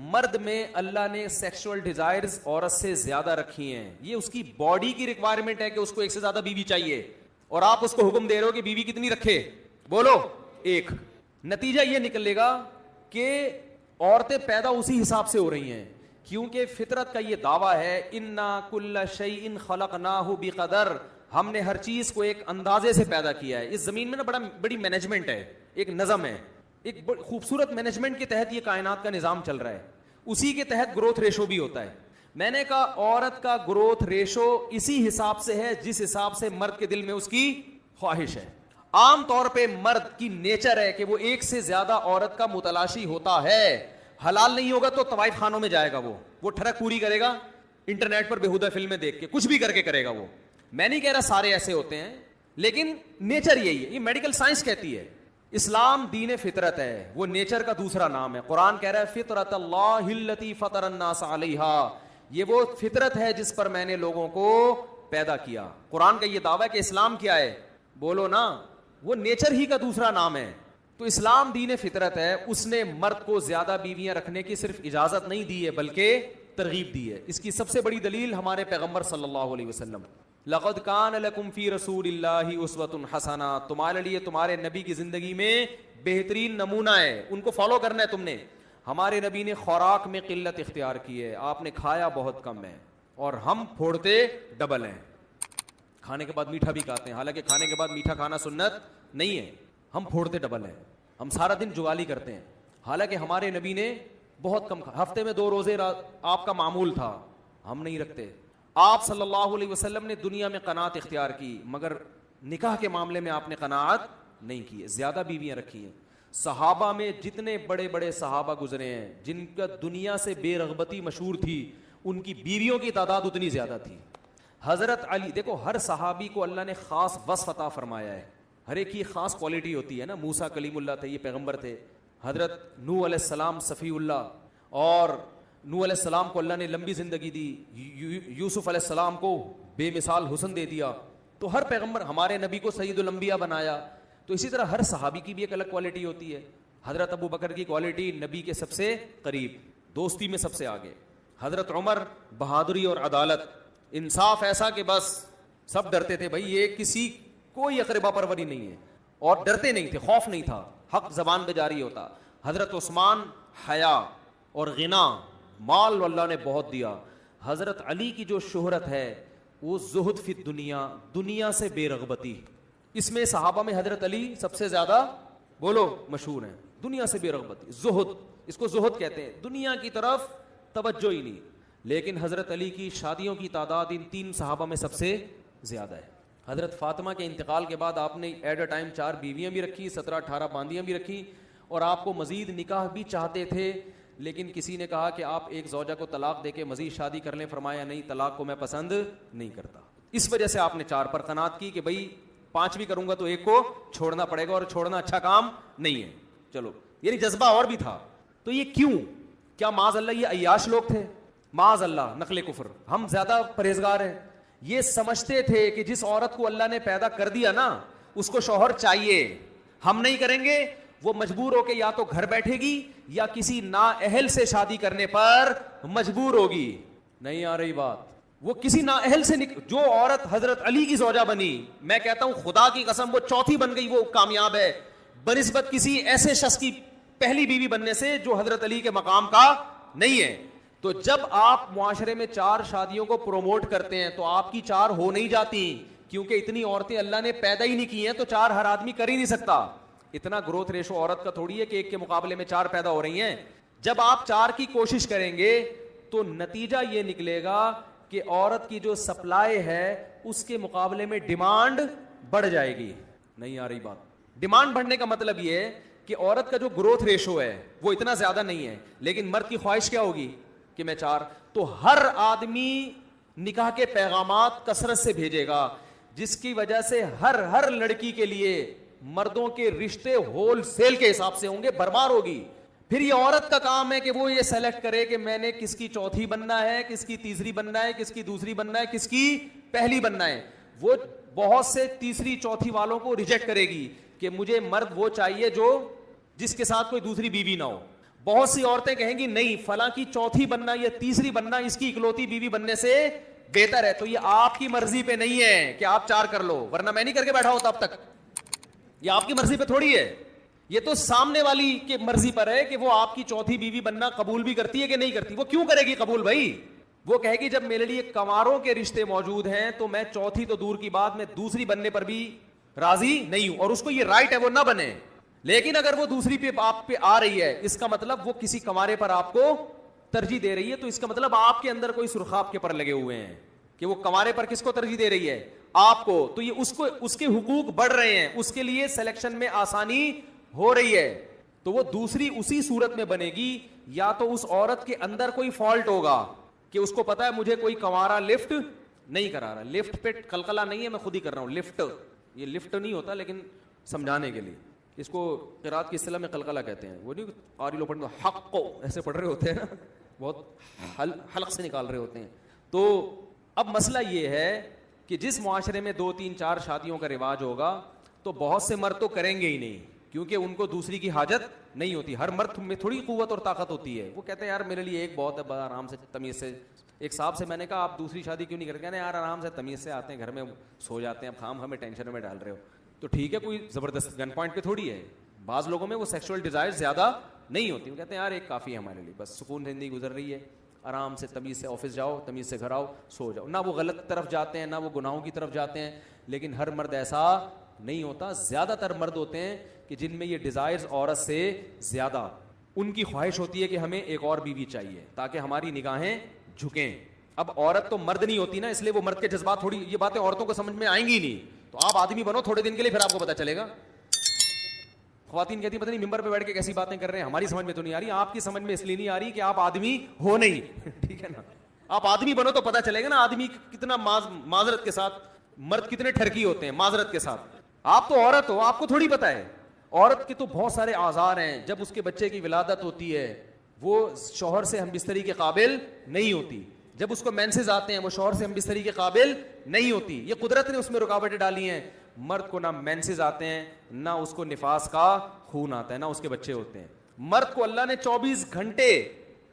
مرد میں اللہ نے سیکشول ڈیزائرز عورت سے زیادہ رکھی ہیں, یہ اس کی باڈی کی ریکوائرمنٹ ہے کہ اس کو ایک سے زیادہ بیوی چاہیے, اور آپ اس کو حکم دے رہے ہو کہ بیوی کتنی رکھے, بولو ایک. نتیجہ یہ نکلے گا کہ عورتیں پیدا اسی حساب سے ہو رہی ہیں, کیونکہ فطرت کا یہ دعویٰ ہے انا کل شیء خلقناہ بقدر, ہم نے ہر چیز کو ایک اندازے سے پیدا کیا ہے. اس زمین میں نا بڑی مینجمنٹ ہے, ایک نظم ہے, ایک خوبصورت مینجمنٹ کے تحت یہ کائنات کا نظام چل رہا ہے, اسی کے تحت گروتھ ریشو بھی ہوتا ہے. میں نے کہا عورت کا گروتھ ریشو اسی حساب سے ہے جس حساب سے مرد کے دل میں اس کی خواہش ہے. عام طور پہ مرد کی نیچر ہے کہ وہ ایک سے زیادہ عورت کا متلاشی ہوتا ہے. حلال نہیں ہوگا تو طوائف خانوں میں جائے گا, وہ ٹھڑک پوری کرے گا, انٹرنیٹ پر بےہودہ فلمیں دیکھ کے کچھ بھی کر کے کرے گا. وہ میں نہیں کہہ رہا سارے ایسے ہوتے ہیں, لیکن نیچر یہی ہے, یہ میڈیکل سائنس کہتی ہے. اسلام دین فطرت ہے, وہ نیچر کا دوسرا نام ہے. قرآن کہہ رہا ہے فطرت اللہ التی فطر الناس علیہا, یہ وہ فطرت ہے جس پر میں نے لوگوں کو پیدا کیا. قرآن کا یہ دعویٰ ہے کہ اسلام کیا ہے, بولو نا, وہ نیچر ہی کا دوسرا نام ہے. تو اسلام دین فطرت ہے, اس نے مرد کو زیادہ بیویاں رکھنے کی صرف اجازت نہیں دی ہے بلکہ ترغیب دی ہے. اس کی سب سے بڑی دلیل ہمارے پیغمبر صلی اللہ علیہ وسلم, لقد کان لکم فی رسول اللہ اسوۃ حسنہ, تمہارے لیے تمہارے نبی کی زندگی میں بہترین نمونہ ہے, ان کو فالو کرنا ہے تم نے. ہمارے نبی نے خوراک میں قلت اختیار کی ہے, آپ نے کھایا بہت کم ہے, اور ہم پھوڑتے ڈبل ہیں. کھانے کے بعد میٹھا بھی کھاتے ہیں, حالانکہ کھانے کے بعد میٹھا کھانا سنت نہیں ہے. ہم پھوڑتے ڈبل ہیں, ہم سارا دن جوالی کرتے ہیں, حالانکہ ہمارے نبی نے بہت کم ہفتے میں 2 روزے آپ کا معمول تھا, ہم نہیں رکھتے. آپ صلی اللہ علیہ وسلم نے دنیا میں قناعت اختیار کی, مگر نکاح کے معاملے میں آپ نے قناعت نہیں کی, زیادہ بیویاں رکھی ہیں. صحابہ میں جتنے بڑے بڑے صحابہ گزرے ہیں جن کا دنیا سے بے رغبتی مشہور تھی, ان کی بیویوں کی تعداد اتنی زیادہ تھی. حضرت علی, دیکھو ہر صحابی کو اللہ نے خاص وصف عطا فرمایا ہے, ہر ایک کی خاص کوالٹی ہوتی ہے نا. موسیٰ کلیم اللہ تھے, یہ پیغمبر تھے. حضرت نوح علیہ السلام صفی اللہ, اور نوح علیہ السلام کو اللہ نے لمبی زندگی دی. یوسف علیہ السلام کو بے مثال حسن دے دیا. تو ہر پیغمبر, ہمارے نبی کو سید الانبیاء بنایا. تو اسی طرح ہر صحابی کی بھی ایک الگ کوالٹی ہوتی ہے. حضرت ابو بکر کی کوالٹی نبی کے سب سے قریب, دوستی میں سب سے آگے. حضرت عمر بہادری اور عدالت, انصاف ایسا کہ بس سب ڈرتے تھے, بھائی یہ کسی کوئی اقربا پروری نہیں ہے, اور ڈرتے نہیں تھے, خوف نہیں تھا, حق زبان پہ جاری ہوتا. حضرت عثمان حیا اور غنا, مال اللہ نے بہت دیا. حضرت علی کی جو شہرت ہے وہ زہد فی دنیا, دنیا سے بے رغبتی. اس میں صحابہ میں حضرت علی سب سے زیادہ بولو مشہور ہیں, دنیا سے بے رغبتی, زہد, اس کو زہد کہتے ہیں, دنیا کی طرف توجہ ہی نہیں. لیکن حضرت علی کی شادیوں کی تعداد ان 3 صحابہ میں سب سے زیادہ ہے. حضرت فاطمہ کے انتقال کے بعد آپ نے ایٹ اے ٹائم 4 بیویاں بھی رکھی, 17-18 باندیاں بھی رکھی, اور آپ کو مزید نکاح بھی چاہتے تھے. لیکن کسی نے کہا کہ آپ ایک زوجہ کو طلاق دے کے مزید شادی کر لیں, فرمایا نہیں, طلاق کو میں پسند نہیں کرتا. اس وجہ سے آپ نے 4 پر قناعت کی کہ بھائی 5 بھی کروں گا تو ایک کو چھوڑنا پڑے گا, اور چھوڑنا اچھا کام نہیں ہے. چلو, یعنی جذبہ اور بھی تھا. تو یہ کیوں, کیا معاذ اللہ یہ عیاش لوگ تھے, معاذ اللہ, نقل کفر, ہم زیادہ پرہیزگار ہیں. یہ سمجھتے تھے کہ جس عورت کو اللہ نے پیدا کر دیا نا اس کو شوہر چاہیے, ہم نہیں کریں گے, وہ مجبور ہو کے یا تو گھر بیٹھے گی یا کسی نااہل سے شادی کرنے پر مجبور ہوگی. نہیں آ رہی بات, وہ کسی نااہل سے جو عورت حضرت علی کی زوجہ بنی, میں کہتا ہوں خدا کی قسم وہ 4تھی بن گئی, وہ کامیاب ہے بنسبت کسی ایسے شخص کی پہلی بیوی بننے سے جو حضرت علی کے مقام کا نہیں ہے. تو جب آپ معاشرے میں 4 شادیوں کو پروموٹ کرتے ہیں تو آپ کی 4 ہو نہیں جاتی, کیونکہ اتنی عورتیں اللہ نے پیدا ہی نہیں کی ہیں, تو 4 ہر آدمی کر ہی نہیں سکتا. اتنا گروتھ ریشو عورت کا تھوڑی ہے کہ ایک کے مقابلے میں 4 پیدا ہو رہی ہیں. جب آپ 4 کی کوشش کریں گے تو نتیجہ یہ نکلے گا کہ عورت کی جو سپلائی ہے اس کے مقابلے میں ڈیمانڈ بڑھ جائے گی. نہیں آ رہی بات, ڈیمانڈ بڑھنے کا مطلب یہ ہے کہ عورت کا جو گروتھ ریشو ہے وہ اتنا زیادہ نہیں ہے, لیکن مرد کی خواہش کیا ہوگی کہ میں 4. تو ہر آدمی نکاح کے پیغامات کثرت سے بھیجے گا, جس کی وجہ سے ہر لڑکی کے لیے مردوں کے رشتے ہول سیل کے حساب سے ہوں گے, برباد ہوگی. پھر یہ عورت کا کام ہے کہ وہ یہ سلیکٹ کرے کہ میں نے کس کی 4تھی بننا ہے, کس کی 3ری بننا ہے, کس کی 2ری بننا ہے, کس کی پہلی بننا ہے. وہ بہت سے 3ری 4تھی والوں کو ریجیکٹ کرے گی کہ مجھے مرد وہ چاہیے جو جس کے ساتھ کوئی دوسری بیوی نہ ہو. بہت سی عورتیں کہیں گی نہیں فلاں کی چوتھی بننا یا تیسری بننا اس کی اکلوتی بیوی بننے سے بہتر ہے. تو یہ آپ کی مرضی پہ نہیں ہے کہ آپ 4 کر لو, ورنہ میں نہیں کر کے بیٹھا ہوتا اب تک. یہ آپ کی مرضی پہ تھوڑی ہے, یہ تو سامنے والی کی مرضی پر ہے کہ وہ آپ کی چوتھی بیوی بننا قبول بھی کرتی ہے کہ نہیں کرتی. وہ کیوں کرے گی قبول بھائی؟ وہ کہے گی جب میرے لیے کنواروں کے رشتے موجود ہیں تو میں چوتھی تو دور کی بات, میں دوسری بننے پر بھی راضی نہیں ہوں. اور اس کو یہ رائٹ ہے وہ نہ بنے, لیکن اگر وہ دوسری پہ آپ پہ آ رہی ہے اس کا مطلب وہ کسی کنوارے پر آپ کو ترجیح دے رہی ہے, تو اس کا مطلب آپ کے اندر کوئی سرخاب کے پر لگے ہوئے ہیں کہ وہ کنوارے پر کس کو ترجیح دے رہی ہے؟ آپ کو. تو یہ اس کے حقوق بڑھ رہے ہیں, اس کے لیے سلیکشن میں آسانی ہو رہی ہے. تو وہ دوسری اسی صورت میں بنے گی یا تو اس عورت کے اندر کوئی فالٹ ہوگا کہ اس کو پتا ہے مجھے کوئی کنوارا لفٹ نہیں کرا رہا. لفٹ پہ قلقلہ نہیں ہے, میں خود ہی کر رہا ہوں. لفٹ, یہ لفٹ نہیں ہوتا لیکن سمجھانے کے لیے اس کو قرات کی اصطلاح میں قلقلہ کہتے ہیں. وہ نہیں قاری لوگ پڑھتے حق کو ایسے پڑھ رہے ہوتے ہیں نا, بہت حلق سے نکال رہے ہوتے ہیں. تو اب مسئلہ یہ ہے کہ جس معاشرے میں 2 3 4 شادیوں کا رواج ہوگا تو بہت سے مرد تو کریں گے ہی نہیں, کیونکہ ان کو دوسری کی حاجت نہیں ہوتی. ہر مرد میں تھوڑی قوت اور طاقت ہوتی ہے. وہ کہتے ہیں یار میرے لیے ایک بہت ہے, بڑا آرام سے تمیز سے. ایک صاحب سے میں نے کہا آپ دوسری شادی کیوں نہیں کرتے؟ کہتے ہیں یار آرام سے تمیز سے آتے ہیں, گھر میں سو جاتے ہیں, اب خام ہمیں ٹینشن میں ڈال رہے ہو. تو ٹھیک ہے, کوئی زبردست گن پوائنٹ پہ تھوڑی ہے. بعض لوگوں میں وہ سیکشول ڈیزائر زیادہ نہیں ہوتی, وہ کہتے ہیں یار ایک کافی ہے ہمارے لیے, بس سکون زندگی گزر رہی ہے, آرام سے تمیز سے آفس جاؤ, تمیز سے گھر آؤ, سو جاؤ. نہ وہ غلط طرف جاتے ہیں نہ وہ گناہوں کی طرف جاتے ہیں. لیکن ہر مرد ایسا نہیں ہوتا. زیادہ تر مرد ہوتے ہیں کہ جن میں یہ ڈیزائرز عورت سے زیادہ, ان کی خواہش ہوتی ہے کہ ہمیں ایک اور بیوی چاہیے تاکہ ہماری نگاہیں جھکیں. اب عورت تو مرد نہیں ہوتی نا, اس لیے وہ مرد کے جذبات تھوڑی, یہ باتیں عورتوں کو سمجھ میں آئیں گی نہیں. تو آپ آدمی بنو تھوڑے دن کے لیے, پھر آپ کو پتا چلے گا. خواتین کہتی ہیں پتہ نہیں ممبر پہ بیٹھ کے کیسی باتیں کر رہے ہیں, ہماری سمجھ میں تو نہیں آ رہی. آپ کی سمجھ میں اس لیے نہیں آ رہی کہ آپ آدمی ہو نہیں. ٹھیک ہے نا, آپ آدمی بنو تو پتا چلے گا نا آدمی کتنا معذرت کے ساتھ, مرد کتنے ٹھرکی ہوتے ہیں معذرت کے ساتھ. آپ تو عورت ہو, آپ کو تھوڑی پتا ہے. عورت کے تو بہت سارے آزار ہیں. جب اس کے بچے کی ولادت ہوتی ہے وہ شوہر سے ہم بستری کے قابل نہیں ہوتی. جب اس کو مینسز آتے ہیں وہ شوہر سے ہم بستری کے قابل نہیں ہوتی. یہ قدرت نے اس میں رکاوٹیں ڈالی ہیں. مرد کو نہ مینسز آتے ہیں, نہ اس کو نفاس کا خون آتا ہے, نہ اس کے بچے ہوتے ہیں. مرد کو اللہ نے 24 گھنٹے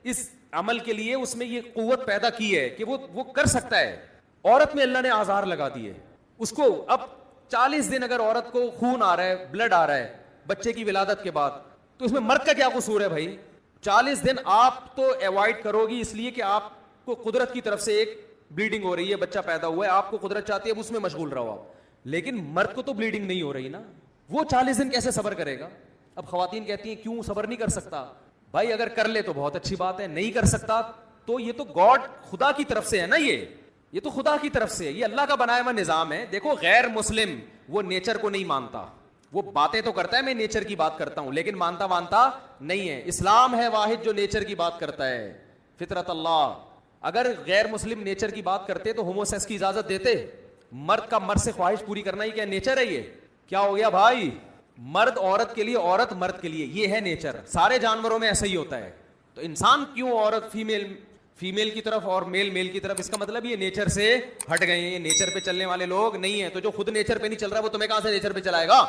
اس عمل کے لیے اس میں یہ قوت پیدا کی ہے کہ وہ کر سکتا ہے. عورت میں اللہ نے آزار لگا دیے اس کو. اب 40 دن اگر عورت کو خون آ رہا ہے, بلڈ آ رہا ہے بچے کی ولادت کے بعد, تو اس میں مرد کا کیا قصور ہے بھائی؟ 40 دن آپ تو ایوائڈ کرو گی اس لیے کہ آپ کو قدرت کی طرف سے ایک بلیڈنگ ہو رہی ہے, بچہ پیدا ہوا ہے, آپ کو قدرت چاہتی ہے, اب اس میں مشغول رہو آپ. لیکن مرد کو تو بلیڈنگ نہیں ہو رہی نا, وہ 40 دن کیسے صبر کرے گا؟ اب خواتین کہتی ہیں کیوں صبر نہیں کر سکتا؟ بھائی اگر کر لے تو بہت اچھی بات ہے, نہیں کر سکتا تو یہ تو گاڈ خدا کی طرف سے ہے نا, یہ تو خدا کی طرف سے, یہ اللہ کا بنایا ہوا نظام ہے. دیکھو غیر مسلم وہ نیچر کو نہیں مانتا, وہ باتیں تو کرتا ہے میں نیچر کی بات کرتا ہوں, لیکن مانتا نہیں ہے. اسلام ہے واحد جو نیچر کی بات کرتا ہے, فطرت اللہ. اگر غیر مسلم نیچر کی بات کرتے تو ہومو سیکس کی اجازت دیتے؟ مرد کا مرد سے خواہش پوری کرنا ہی کیا نیچر ہے؟ یہ کیا ہو گیا بھائی؟ مرد عورت کے لیے, عورت مرد کے لیے, یہ ہے نیچر. سارے جانوروں میں ایسا ہی ہوتا ہے. تو انسان کیوں عورت فیمیل کی طرف اور میل کی طرف؟ اس کا مطلب یہ نیچر سے ہٹ گئے ہیں, یہ نیچر پہ چلنے والے لوگ نہیں ہیں. تو جو خود نیچر پہ نہیں چل رہا وہ تمہیں کہاں سے نیچر پہ چلائے گا؟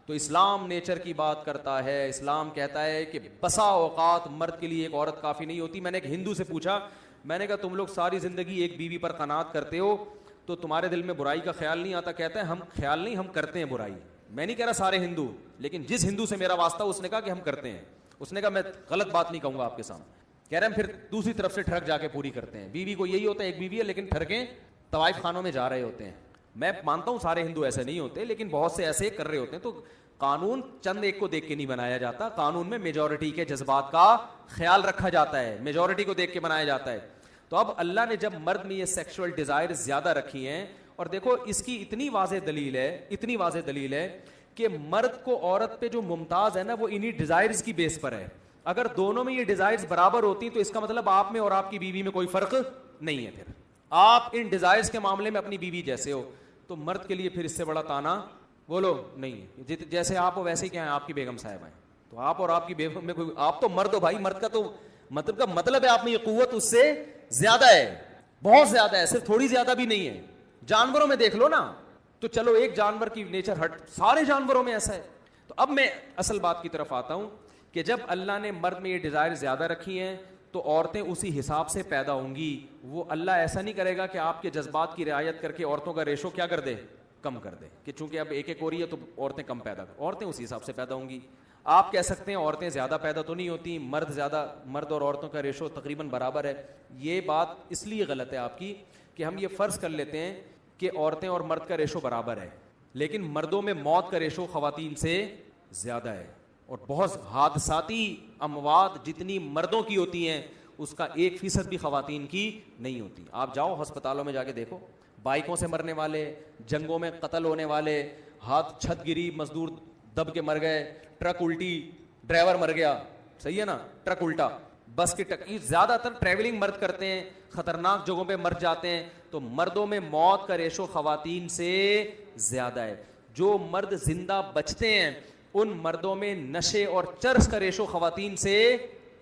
تو اسلام نیچر کی بات کرتا ہے. اسلام کہتا ہے کہ بسا اوقات مرد کے لیے ایک عورت کافی نہیں ہوتی. میں نے ایک ہندو سے پوچھا, میں نے کہا تم لوگ ساری زندگی ایک بیوی پر قناعت کرتے ہو تو تمہارے دل میں برائی کا خیال نہیں آتا؟ کہتا ہے ہم خیال نہیں, ہم کرتے ہیں برائی. میں نہیں کہہ رہا سارے ہندو, لیکن جس ہندو سے میرا واسطہ اس نے کہا کہ ہم کرتے ہیں. اس نے کہا میں غلط بات نہیں کہوں گا آپ کے سامنے. کہہ رہے ہیں پھر دوسری طرف سے ٹھڑک جا کے پوری کرتے ہیں. بیوی کو یہی ہوتا ہے ایک بیوی ہے لیکن ٹھڑکیں طوائف خانوں میں جا رہے ہوتے ہیں. میں مانتا ہوں سارے ہندو ایسے نہیں ہوتے, لیکن بہت سے ایسے کر رہے ہوتے ہیں. تو قانون چند ایک کو دیکھ کے نہیں بنایا جاتا, قانون میں میجورٹی کے جذبات کا خیال رکھا جاتا ہے, میجورٹی کو دیکھ کے بنایا جاتا ہے. تو اب اللہ نے جب مرد میں یہ سیکشول ڈیزائر زیادہ رکھی ہیں, اور دیکھو اس کی اتنی واضح دلیل ہے کہ مرد کو عورت پہ جو ممتاز ہے نا وہ انہی ڈیزائرز کی بیس پر ہے. اگر دونوں میں یہ ڈیزائرز برابر ہوتی تو اس کا مطلب آپ میں اور آپ کی بیوی میں کوئی فرق نہیں ہے. پھر آپ ان ڈیزائرز کے معاملے میں اپنی بیوی جیسے ہو, تو مرد کے لیے پھر اس سے بڑا تانا بولو نہیں. جیسے آپ ہو ویسے ہی کیا ہے آپ کی بیگم صاحب ہیں, تو آپ اور آپ کی بیگم میں کوئی, آپ تو مرد ہو بھائی. مرد کا تو مطلب ہے آپ میں یہ قوت اس سے زیادہ ہے, بہت زیادہ ہے, صرف تھوڑی زیادہ بھی نہیں ہے. جانوروں میں دیکھ لو نا, تو چلو ایک جانور کی نیچر ہٹ, سارے جانوروں میں ایسا ہے. تو اب میں اصل بات کی طرف آتا ہوں کہ جب اللہ نے مرد میں یہ ڈیزائر زیادہ رکھی ہیں تو عورتیں اسی حساب سے پیدا ہوں گی. وہ اللہ ایسا نہیں کرے گا کہ آپ کے جذبات کی رعایت کر کے عورتوں کا ریشو کیا کر دے, کم کر دے, کہ چونکہ اب ایک ایک ہو رہی ہے تو عورتیں کم پیدا کر. عورتیں اسی حساب سے پیدا ہوں گی. آپ کہہ سکتے ہیں عورتیں زیادہ پیدا تو نہیں ہوتی, مرد اور عورتوں کا ریشو تقریباً برابر ہے. یہ بات اس لیے غلط ہے آپ کی کہ ہم یہ فرض کر لیتے ہیں کہ عورتیں اور مرد کا ریشو برابر ہے, لیکن مردوں میں موت کا ریشو خواتین سے زیادہ ہے. اور بہت حادثاتی اموات جتنی مردوں کی ہوتی ہیں اس کا 1% بھی خواتین کی نہیں ہوتی. آپ جاؤ ہسپتالوں میں جا کے دیکھو, بائکوں سے مرنے والے, جنگوں میں قتل ہونے والے, ہاتھ چھت گری مزدور دب کے مر گئے, ٹرک الٹی ڈرائیور مر گیا, صحیح ہے نا, ٹرک الٹا, بس کی ٹکر, زیادہ تر ٹریولنگ مرد کرتے ہیں, خطرناک جگہوں پہ مر جاتے ہیں. تو مردوں میں موت کا ریشو خواتین سے زیادہ ہے. جو مرد زندہ بچتے ہیں ان مردوں میں نشے اور چرس کا ریشو خواتین سے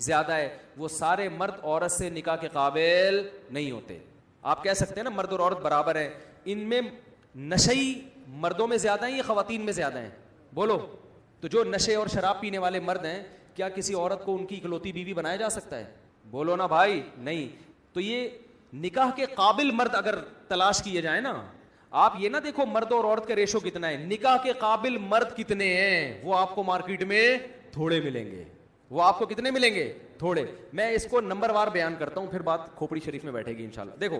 زیادہ ہے. وہ سارے مرد عورت سے نکاح کے قابل نہیں ہوتے. آپ کہہ سکتے ہیں نا مرد اور عورت برابر ہیں, ان میں نشئی مردوں میں زیادہ ہیں یا خواتین میں زیادہ ہیں؟ بولو. تو جو نشے اور شراب پینے والے مرد ہیں, کیا کسی عورت کو ان کی اکلوتی بیوی بنایا جا سکتا ہے؟ بولو نا بھائی, نہیں. تو یہ نکاح کے قابل مرد اگر تلاش کیے جائیں نا, آپ یہ نہ دیکھو مرد اور عورت کا ریشو کتنا ہے, نکاح کے قابل مرد کتنے ہیں وہ آپ کو مارکیٹ میں تھوڑے ملیں گے. وہ آپ کو کتنے ملیں گے؟ تھوڑے. میں اس کو نمبر وار بیان کرتا ہوں, پھر بات کھوپڑی شریف میں بیٹھے گی انشاءاللہ. دیکھو,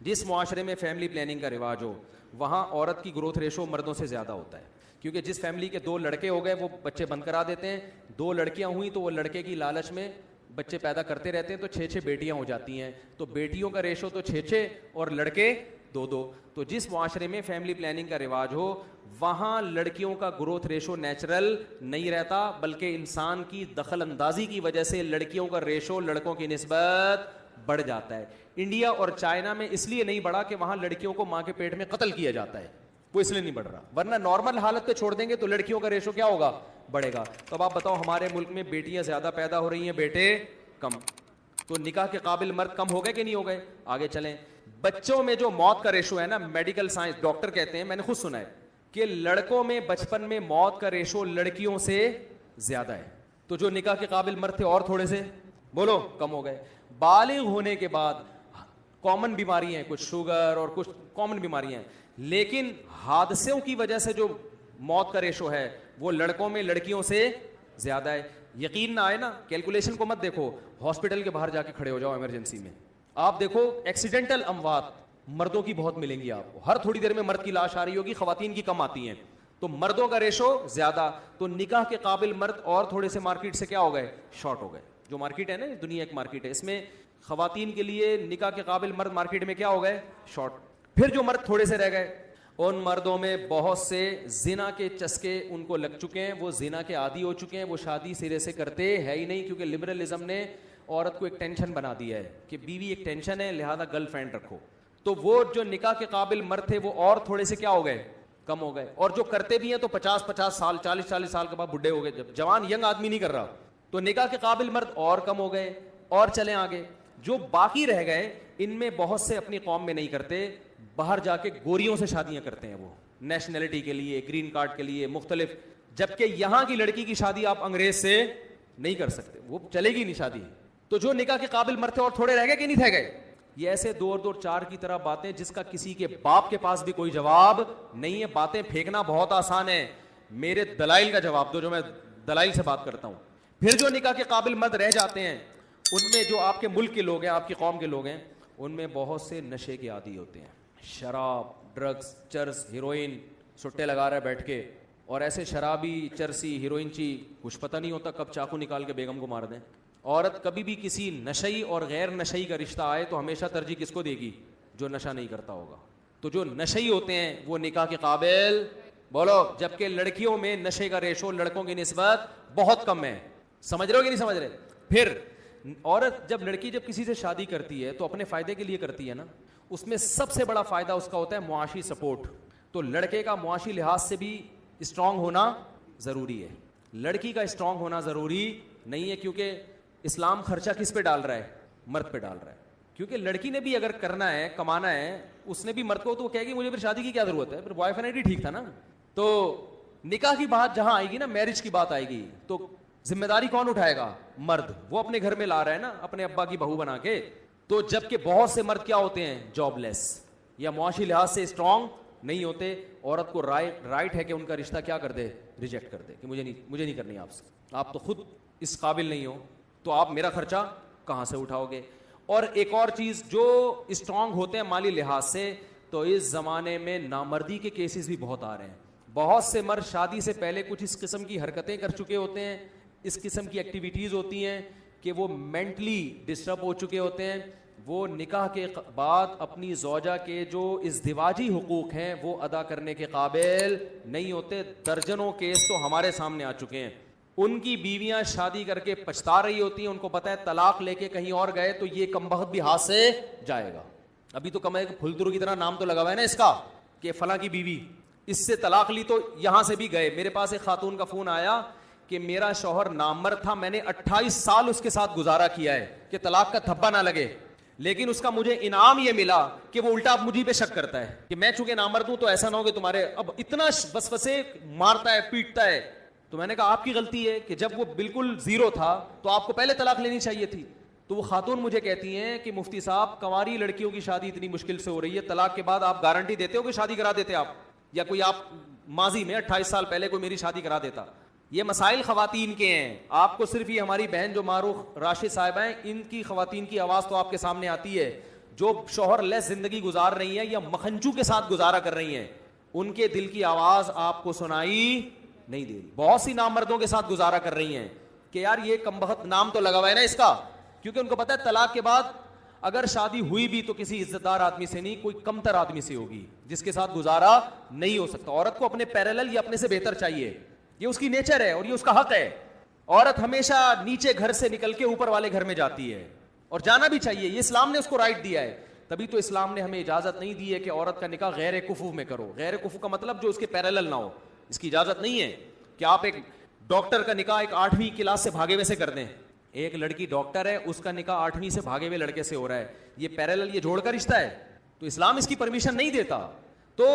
جس معاشرے میں فیملی پلاننگ کا رواج ہو وہاں عورت کی گروتھ ریشو مردوں سے زیادہ ہوتا ہے, کیونکہ جس فیملی کے 2 لڑکے ہو گئے وہ بچے بند کرا دیتے ہیں. 2 لڑکیاں ہوئیں تو وہ لڑکے کی لالچ میں بچے پیدا کرتے رہتے ہیں, تو 6 بیٹیاں ہو جاتی ہیں. تو بیٹیوں کا ریشو تو 6 اور لڑکے 2. تو جس معاشرے میں فیملی پلاننگ کا رواج ہو وہاں لڑکیوں کا گروتھ ریشو نیچرل نہیں رہتا, بلکہ انسان کی دخل اندازی کی وجہ سے لڑکیوں کا ریشو لڑکوں کی نسبت بڑھ جاتا ہے. انڈیا اور چائنا میں اس لیے نہیں بڑھا کہ وہاں لڑکیوں کو ماں کے پیٹ میں قتل کیا جاتا ہے, وہ اس لیے نہیں بڑھ رہا, ورنہ نارمل حالت پہ چھوڑ دیں گے تو لڑکیوں کا ریشو کیا ہوگا؟ بڑھے گا. تو اب آپ بتاؤ, ہمارے ملک میں بیٹیاں زیادہ پیدا ہو رہی ہیں, بیٹے کم, تو نکاح کے قابل مرد کم ہو گئے کہ نہیں ہو گئے؟ آگے چلیں. بچوں میں جو موت کا ریشو ہے نا, میڈیکل سائنس ڈاکٹر کہتے ہیں, میں نے خود سنا ہے کہ لڑکوں میں بچپن میں موت کا ریشو لڑکیوں سے زیادہ ہے. تو جو نکاح کے قابل مرد تھے اور تھوڑے سے بولو کم ہو گئے. بالغ ہونے کے بعد کامن بیماریاں ہیں, کچھ شوگر اور کچھ کامن بیماریاں ہیں, لیکن حادثوں کی وجہ سے جو موت کا ریشو ہے وہ لڑکوں میں لڑکیوں سے زیادہ ہے. یقین نہ آئے نا, کیلکولیشن کو مت دیکھو, ہاسپٹل کے باہر جا کے کھڑے ہو جاؤ ایمرجنسی میں, آپ دیکھو ایکسیڈنٹل اموات مردوں کی بہت ملیں گی آپ کو. ہر تھوڑی دیر میں مرد کی لاش آ رہی ہوگی, خواتین کی کم آتی ہیں. تو مردوں کا ریشو زیادہ, تو نکاح کے قابل مرد اور تھوڑے سے مارکیٹ سے کیا ہو گئے؟ شارٹ ہو گئے. جو مارکیٹ ہے نا, دنیا ایک مارکیٹ ہے, اس میں خواتین کے لیے نکاح کے قابل مرد مارکیٹ میں کیا ہو گئے؟ شارٹ. پھر جو مرد تھوڑے سے رہ گئے, ان مردوں میں بہت سے زنا کے چسکے ان کو لگ چکے ہیں, وہ زنا کے عادی ہو چکے ہیں, وہ شادی سرے سے کرتے ہے ہی نہیں, کیونکہ لبرلزم نے عورت کو ایک ٹینشن بنا دیا ہے کہ بیوی ایک ٹینشن ہے, لہذا گرل فرینڈ رکھو. تو وہ جو نکاح کے قابل مرد تھے وہ اور تھوڑے سے کیا ہو گئے؟ کم ہو گئے. اور جو کرتے بھی ہیں تو 50 سال 40 سال کے بعد بڈھے ہو گئے, جب جوان ینگ آدمی نہیں کر رہا. تو نکاح کے قابل مرد اور کم ہو گئے. اور چلیں آگے, جو باقی رہ گئے ان میں بہت سے اپنی قوم میں نہیں کرتے, باہر جا کے گوریوں سے شادیاں کرتے ہیں, وہ نیشنلٹی کے لیے, گرین کارڈ کے لیے مختلف, جبکہ یہاں کی لڑکی کی شادی آپ انگریز سے نہیں کر سکتے, وہ چلے گی نہیں شادی. تو جو نکاح کے قابل مرد تھے اور تھوڑے رہ گئے کہ نہیں رہ گئے؟ یہ ایسے 2 اور 2 4 کی طرح باتیں جس کا کسی کے باپ کے پاس بھی کوئی جواب نہیں ہے. باتیں پھینکنا بہت آسان ہے, میرے دلائل کا جواب دو, جو میں دلائل سے بات کرتا ہوں. پھر جو نکاح کے قابل مرد رہ جاتے ہیں ان میں جو آپ کے ملک کے لوگ ہیں, آپ کی قوم کے لوگ ہیں, ان میں بہت سے نشے کے عادی ہوتے ہیں, شراب, ڈرگس, چرس, ہیروئن, سٹے لگا رہے بیٹھ کے, اور ایسے شرابی, چرسی, ہیروئن چی, کچھ پتہ نہیں ہوتا کب چاقو نکال کے بیگم کو مار دیں. عورت کبھی بھی کسی نشئی اور غیر نشئی کا رشتہ آئے تو ہمیشہ ترجیح کس کو دے گی؟ جو نشہ نہیں کرتا ہوگا. تو جو نشئی ہوتے ہیں وہ نکاح کے قابل بولو, جبکہ لڑکیوں میں نشے کا ریشو لڑکوں کی نسبت بہت کم ہے. سمجھ رہے ہو کہ نہیں سمجھ رہے؟ پھر عورت لڑکی جب کسی سے شادی کرتی ہے تو اپنے فائدے کے لیے کرتی ہے نا, اس میں سب سے بڑا فائدہ اس کا ہوتا ہے معاشی سپورٹ. تو لڑکے کا معاشی لحاظ سے بھی اسٹرانگ ہونا ضروری ہے, لڑکی کا اسٹرانگ ہونا ضروری نہیں ہے, کیونکہ اسلام خرچہ کس پہ ڈال رہا ہے؟ مرد پہ ڈال رہا ہے. کیونکہ لڑکی نے بھی اگر کرنا ہے, کمانا ہے, اس نے بھی مرد کو, تو وہ کہے گی مجھے پھر شادی کی کیا ضرورت ہے, پھر بوائے فرینڈ ہی ٹھیک تھا نا. تو نکاح کی بات جہاں آئے گی نا, میرج کی بات آئے گی, تو ذمہ داری کون اٹھائے گا؟ مرد. وہ اپنے گھر میں لا رہا ہے نا اپنے ابا کی بہو بنا کے. تو جبکہ بہت سے مرد کیا ہوتے ہیں؟ جاب لیس یا معاشی لحاظ سے اسٹرانگ نہیں ہوتے. عورت کو رائٹ ہے کہ ان کا رشتہ کیا کر دے؟ ریجیکٹ کر دے کہ مجھے نہیں کرنی آپ سے, آپ تو خود اس قابل نہیں ہو, تو آپ میرا خرچہ کہاں سے اٹھاؤ گے. اور ایک اور چیز, جو اسٹرانگ ہوتے ہیں مالی لحاظ سے, تو اس زمانے میں نامردی کے کیسز بھی بہت آ رہے ہیں. بہت سے مرد شادی سے پہلے کچھ اس قسم کی حرکتیں کر چکے ہوتے ہیں, اس قسم کی ایکٹیویٹیز ہوتی ہیں کہ وہ مینٹلی ڈسٹرب ہو چکے ہوتے ہیں. وہ نکاح کے بعد اپنی زوجہ کے جو ازدواجی حقوق ہیں وہ ادا کرنے کے قابل نہیں ہوتے. درجنوں کیس تو ہمارے سامنے آ چکے ہیں. ان کی بیویاں شادی کر کے پچھتا رہی ہوتی ہیں, ان کو پتہ ہے طلاق لے کے کہیں اور گئے تو یہ کمبخت بھی ہاتھ سے جائے گا. ابھی تو کمائے پھلدرو کی طرح نام تو لگا ہوا ہے نا اس کا کہ فلاں کی بیوی اس سے طلاق لی تو یہاں سے بھی گئے. میرے پاس ایک خاتون کا فون آیا کہ میرا شوہر نامرد تھا, میں نے 28 سال اس کے ساتھ گزارا کیا ہے کہ طلاق کا دھبا نہ لگے, لیکن اس کا مجھے انعام یہ ملا کہ وہ الٹا اب مجھے پہ شک کرتا ہے کہ میں چونکہ نامرد ہوں تو ایسا نہ ہو کہ تمہارے, اب اتنا وسوسے مارتا ہے پیٹتا ہے. تو میں نے کہا آپ کی غلطی ہے کہ جب وہ بالکل زیرو تھا تو آپ کو پہلے طلاق لینی چاہیے تھی. تو وہ خاتون مجھے کہتی ہیں کہ مفتی صاحب کنواری لڑکیوں کی شادی اتنی مشکل سے ہو رہی ہے, طلاق کے بعد آپ گارنٹی دیتے ہو کہ شادی کرا دیتے آپ, یا کوئی آپ ماضی میں 28 سال پہلے کوئی میری شادی کرا دیتا. یہ مسائل خواتین کے ہیں. آپ کو صرف یہ ہماری بہن جو معروف راشد صاحبہ ہیں ان کی خواتین کی آواز تو آپ کے سامنے آتی ہے, جو شوہر لیس زندگی گزار رہی ہیں یا مکھنچو کے ساتھ گزارا کر رہی ہیں, ان کے دل کی آواز آپ کو سنائی نہیں دے رہی. بہت سی نامردوں کے ساتھ گزارا کر رہی ہیں کہ یار یہ کمبخت نام تو لگا ہوا ہے نا اس کا, کیونکہ ان کو پتا ہے طلاق کے بعد اگر شادی ہوئی بھی تو کسی عزت دار آدمی سے نہیں, کوئی کمتر آدمی سے ہوگی جس کے ساتھ گزارا نہیں ہو سکتا. عورت کو اپنے پیرالل یا اپنے سے بہتر چاہیے, یہ اس کی نیچر ہے اور یہ اس کا حق ہے. عورت ہمیشہ نیچے گھر سے نکل کے اوپر والے گھر میں جاتی ہے اور جانا بھی چاہیے, یہ اسلام نے اس کو رائٹ دیا ہے. تبھی تو اسلام نے ہمیں اجازت نہیں دی ہے کہ عورت کا نکاح غیر کفو میں کرو. غیر کفو کا مطلب جو اس کے پیرالل نہ ہو, اس کی اجازت نہیں ہے کہ آپ ایک ڈاکٹر کا نکاح ایک 8ویں کلاس سے بھاگے ہوئے سے کر دیں. ایک لڑکی ڈاکٹر ہے, اس کا نکاح 8ویں سے بھاگے ہوئے لڑکے سے ہو رہا ہے, یہ پیرالل, یہ جوڑ کا رشتہ ہے, تو اسلام اس کی پرمیشن نہیں دیتا. تو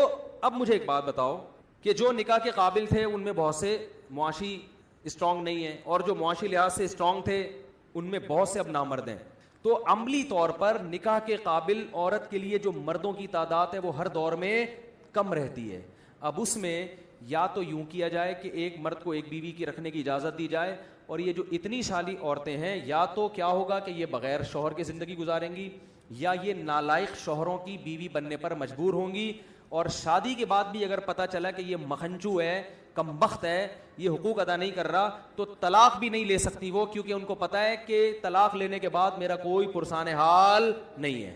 اب مجھے ایک بات بتاؤ کہ جو نکاح کے قابل تھے ان میں بہت سے معاشی اسٹرانگ نہیں ہیں, اور جو معاشی لحاظ سے اسٹرانگ تھے ان میں بہت سے اب نامرد ہیں. تو عملی طور پر نکاح کے قابل عورت کے لیے جو مردوں کی تعداد ہے وہ ہر دور میں کم رہتی ہے. اب اس میں یا تو یوں کیا جائے کہ ایک مرد کو ایک بیوی کی رکھنے کی اجازت دی جائے, اور یہ جو اتنی سالی عورتیں ہیں یا تو کیا ہوگا کہ یہ بغیر شوہر کے زندگی گزاریں گی, یا یہ نالائق شوہروں کی بیوی بننے پر مجبور ہوں گی, اور شادی کے بعد بھی اگر پتہ چلا کہ یہ مکھنچو ہے, کمبخت ہے, یہ حقوق ادا نہیں کر رہا, تو طلاق بھی نہیں لے سکتی وہ, کیونکہ ان کو پتہ ہے کہ طلاق لینے کے بعد میرا کوئی پرسان حال نہیں ہے.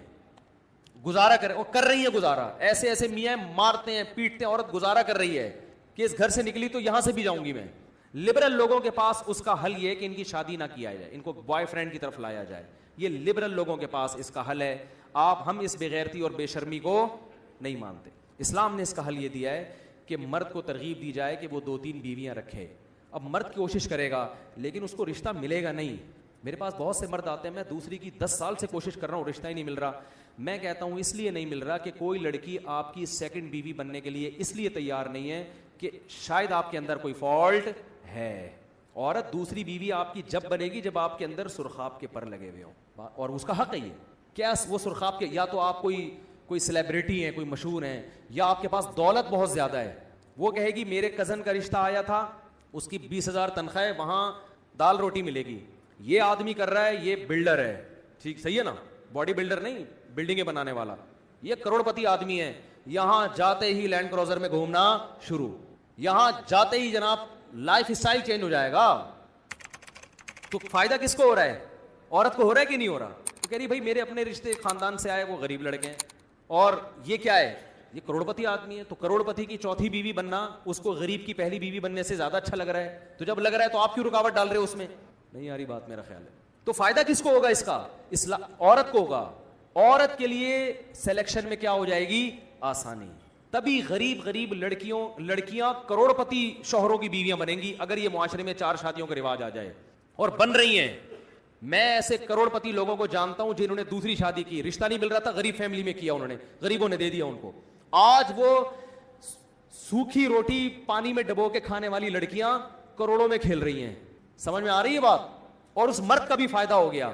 گزارا کر رہی ہے گزارا, ایسے ایسے میاں مارتے ہیں پیٹتے ہیں, عورت گزارا کر رہی ہے کہ اس گھر سے نکلی تو یہاں سے بھی جاؤں گی میں. لبرل لوگوں کے پاس اس کا حل یہ کہ ان کی شادی نہ کیا جائے, ان کو بوائے فرینڈ کی طرف لایا جائے. یہ لبرل لوگوں کے پاس اس کا حل ہے. ہم اس بےغیرتی اور بے شرمی کو نہیں مانتے. اسلام نے اس کا حل یہ دیا ہے کہ مرد کو ترغیب دی جائے کہ وہ 2-3 بیویاں رکھے. اب مرد کوشش کرے گا لیکن اس کو رشتہ ملے گا نہیں. میرے پاس بہت سے مرد آتے ہیں, میں دوسری کی 10 سال سے کوشش کر رہا ہوں, رشتہ ہی نہیں مل رہا. میں کہتا ہوں اس لیے نہیں مل رہا کہ کوئی لڑکی آپ کی سیکنڈ بیوی بننے کے لیے اس لیے تیار نہیں ہے کہ شاید آپ کے اندر کوئی فالٹ ہے. عورت دوسری بیوی آپ کی جب بنے گی جب آپ کے اندر سرخاب کے پر لگے ہوئے ہوں, اور اس کا حق ہے یہ. کیا وہ سرخاب کے, یا تو آپ کوئی سیلیبریٹی ہیں, کوئی مشہور ہیں, یا آپ کے پاس دولت بہت زیادہ ہے. وہ کہے گی میرے کزن کا رشتہ آیا تھا, اس کی 20,000 تنخواہ ہے, وہاں دال روٹی ملے گی. یہ آدمی کر رہا ہے, یہ بلڈر ہے, ٹھیک صحیح ہے نا, باڈی بلڈر نہیں, بلڈنگیں بنانے والا, یہ کروڑ پتی آدمی ہے. یہاں جاتے ہی لینڈ کروزر میں گھومنا شروع, یہاں جاتے ہی جناب لائف اسٹائل چینج ہو جائے گا. تو فائدہ کس کو ہو رہا ہے؟ عورت کو ہو رہا ہے کہ نہیں ہو رہا؟ تو کہہ رہی بھائی میرے اپنے رشتے خاندان سے آئے, وہ غریب لڑکے ہیں, اور یہ کیا ہے, یہ کروڑ پتی آدمی ہے. تو کروڑ پتی کی چوتھی بیوی بننا اس کو غریب کی پہلی بیوی بننے سے زیادہ اچھا لگ رہا ہے. تو جب لگ رہا ہے تو آپ کیوں رکاوٹ ڈال رہے ہو اس میں؟ نہیں آ رہی بات, میرا خیال ہے. تو فائدہ کس کو ہوگا اس کا؟ عورت کو ہوگا. عورت کے لیے سلیکشن میں کیا ہو جائے گی؟ آسانی. تبھی غریب لڑکیاں کروڑ پتی شوہروں کی بیویاں بنیں گی اگر یہ معاشرے میں 4 شادیوں کا رواج آ جائے, اور بن رہی ہیں. میں ایسے کروڑ پتی لوگوں کو جانتا ہوں جنہوں نے دوسری شادی کی, رشتہ نہیں مل رہا تھا, غریب فیملی میں کیا, انہوں نے غریبوں نے دے دیا ان کو. آج وہ سوکھی روٹی پانی میں ڈبو کے کھانے والی لڑکیاں کروڑوں میں کھیل رہی ہیں. سمجھ میں آ رہی ہے بات؟ اور اس مرد کا بھی فائدہ ہو گیا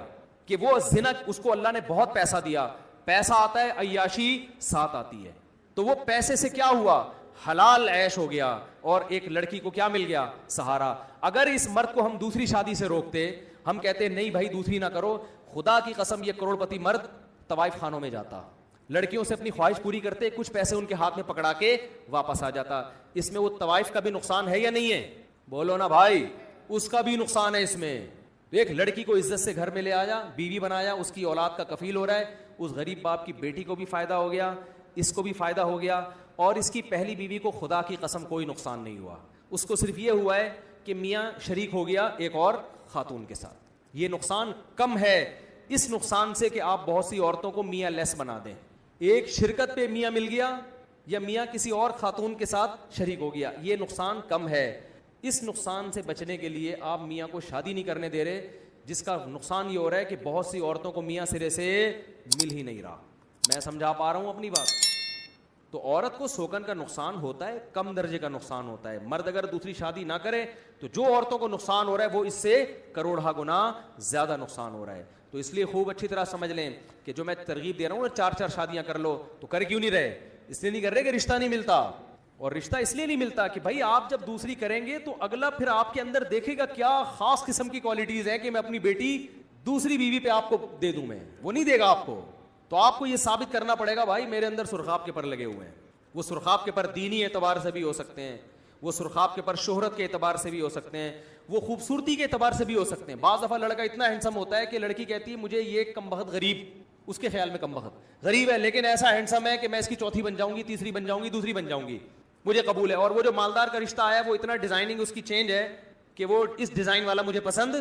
کہ وہ زنا، اس کو اللہ نے بہت پیسہ دیا، پیسہ آتا ہے عیاشی ساتھ آتی ہے، تو وہ پیسے سے کیا ہوا، حلال عیش ہو گیا، اور ایک لڑکی کو کیا مل گیا، سہارا۔ اگر اس مرد کو ہم دوسری شادی سے روکتے، ہم کہتے نہیں بھائی دوسری نہ کرو، خدا کی قسم یہ کروڑ پتی مرد طوائف خانوں میں جاتا، لڑکیوں سے اپنی خواہش پوری کرتے، کچھ پیسے ان کے ہاتھ میں پکڑا کے واپس آ جاتا۔ اس میں وہ طوائف کا بھی نقصان ہے یا نہیں ہے؟ بولو نا بھائی، اس کا بھی نقصان ہے اس میں۔ ایک لڑکی کو عزت سے گھر میں لے آیا، بیوی بنایا، اس کی اولاد کا کفیل ہو رہا ہے، اس غریب باپ کی بیٹی کو بھی فائدہ ہو گیا، اس کو بھی فائدہ ہو گیا، اور اس کی پہلی بیوی کو خدا کی قسم کوئی نقصان نہیں ہوا، اس کو صرف یہ ہوا ہے کہ میاں شریک ہو گیا ایک اور خاتون کے ساتھ۔ یہ نقصان کم ہے اس نقصان سے کہ آپ بہت سی عورتوں کو میاں لیس بنا دیں۔ ایک شرکت پہ میاں مل گیا یا میاں کسی اور خاتون کے ساتھ شریک ہو گیا، یہ نقصان کم ہے۔ اس نقصان سے بچنے کے لیے آپ میاں کو شادی نہیں کرنے دے رہے، جس کا نقصان یہ ہو رہا ہے کہ بہت سی عورتوں کو میاں سرے سے مل ہی نہیں رہا۔ میں سمجھا پا رہا ہوں اپنی بات؟ تو عورت کو سوکن کا نقصان ہوتا ہے، کم درجے کا نقصان ہوتا ہے۔ مرد اگر دوسری شادی نہ کرے تو جو عورتوں کو نقصان ہو رہا ہے وہ اس سے کروڑہ گنا زیادہ نقصان ہو رہا ہے۔ تو اس لیے خوب اچھی طرح سمجھ لیں کہ جو میں ترغیب دے رہا ہوں 4 شادیاں کر لو، تو کر کیوں نہیں رہے؟ اس لیے نہیں کر رہے کہ رشتہ نہیں ملتا، اور رشتہ اس لیے نہیں ملتا کہ بھائی آپ جب دوسری کریں گے تو اگلا پھر آپ کے اندر دیکھے گا کیا خاص قسم کی کوالٹیز ہیں کہ میں اپنی بیٹی دوسری بیوی پہ آپ کو دے دوں، میں وہ نہیں دے گا آپ کو۔ تو آپ کو یہ ثابت کرنا پڑے گا بھائی میرے اندر سرخاب کے پر لگے ہوئے ہیں۔ وہ سرخاب کے پر دینی اعتبار سے بھی ہو سکتے ہیں، وہ سرخاب کے پر شہرت کے اعتبار سے بھی ہو سکتے ہیں، وہ خوبصورتی کے اعتبار سے بھی ہو سکتے ہیں۔ بعض دفعہ لڑکا اتنا ہینڈسم ہوتا ہے کہ لڑکی کہتی ہے مجھے یہ کم بخت غریب، اس کے خیال میں کم بخت غریب ہے لیکن ایسا ہینڈسم ہے کہ میں اس کی چوتھی بن جاؤں گی، تیسری بن جاؤں گی، دوسری بن جاؤں گی، مجھے قبول ہے۔ اور وہ جو مالدار کا رشتہ آیا وہ اتنا ڈیزائننگ اس کی چینج ہے کہ وہ اس ڈیزائن والا مجھے پسند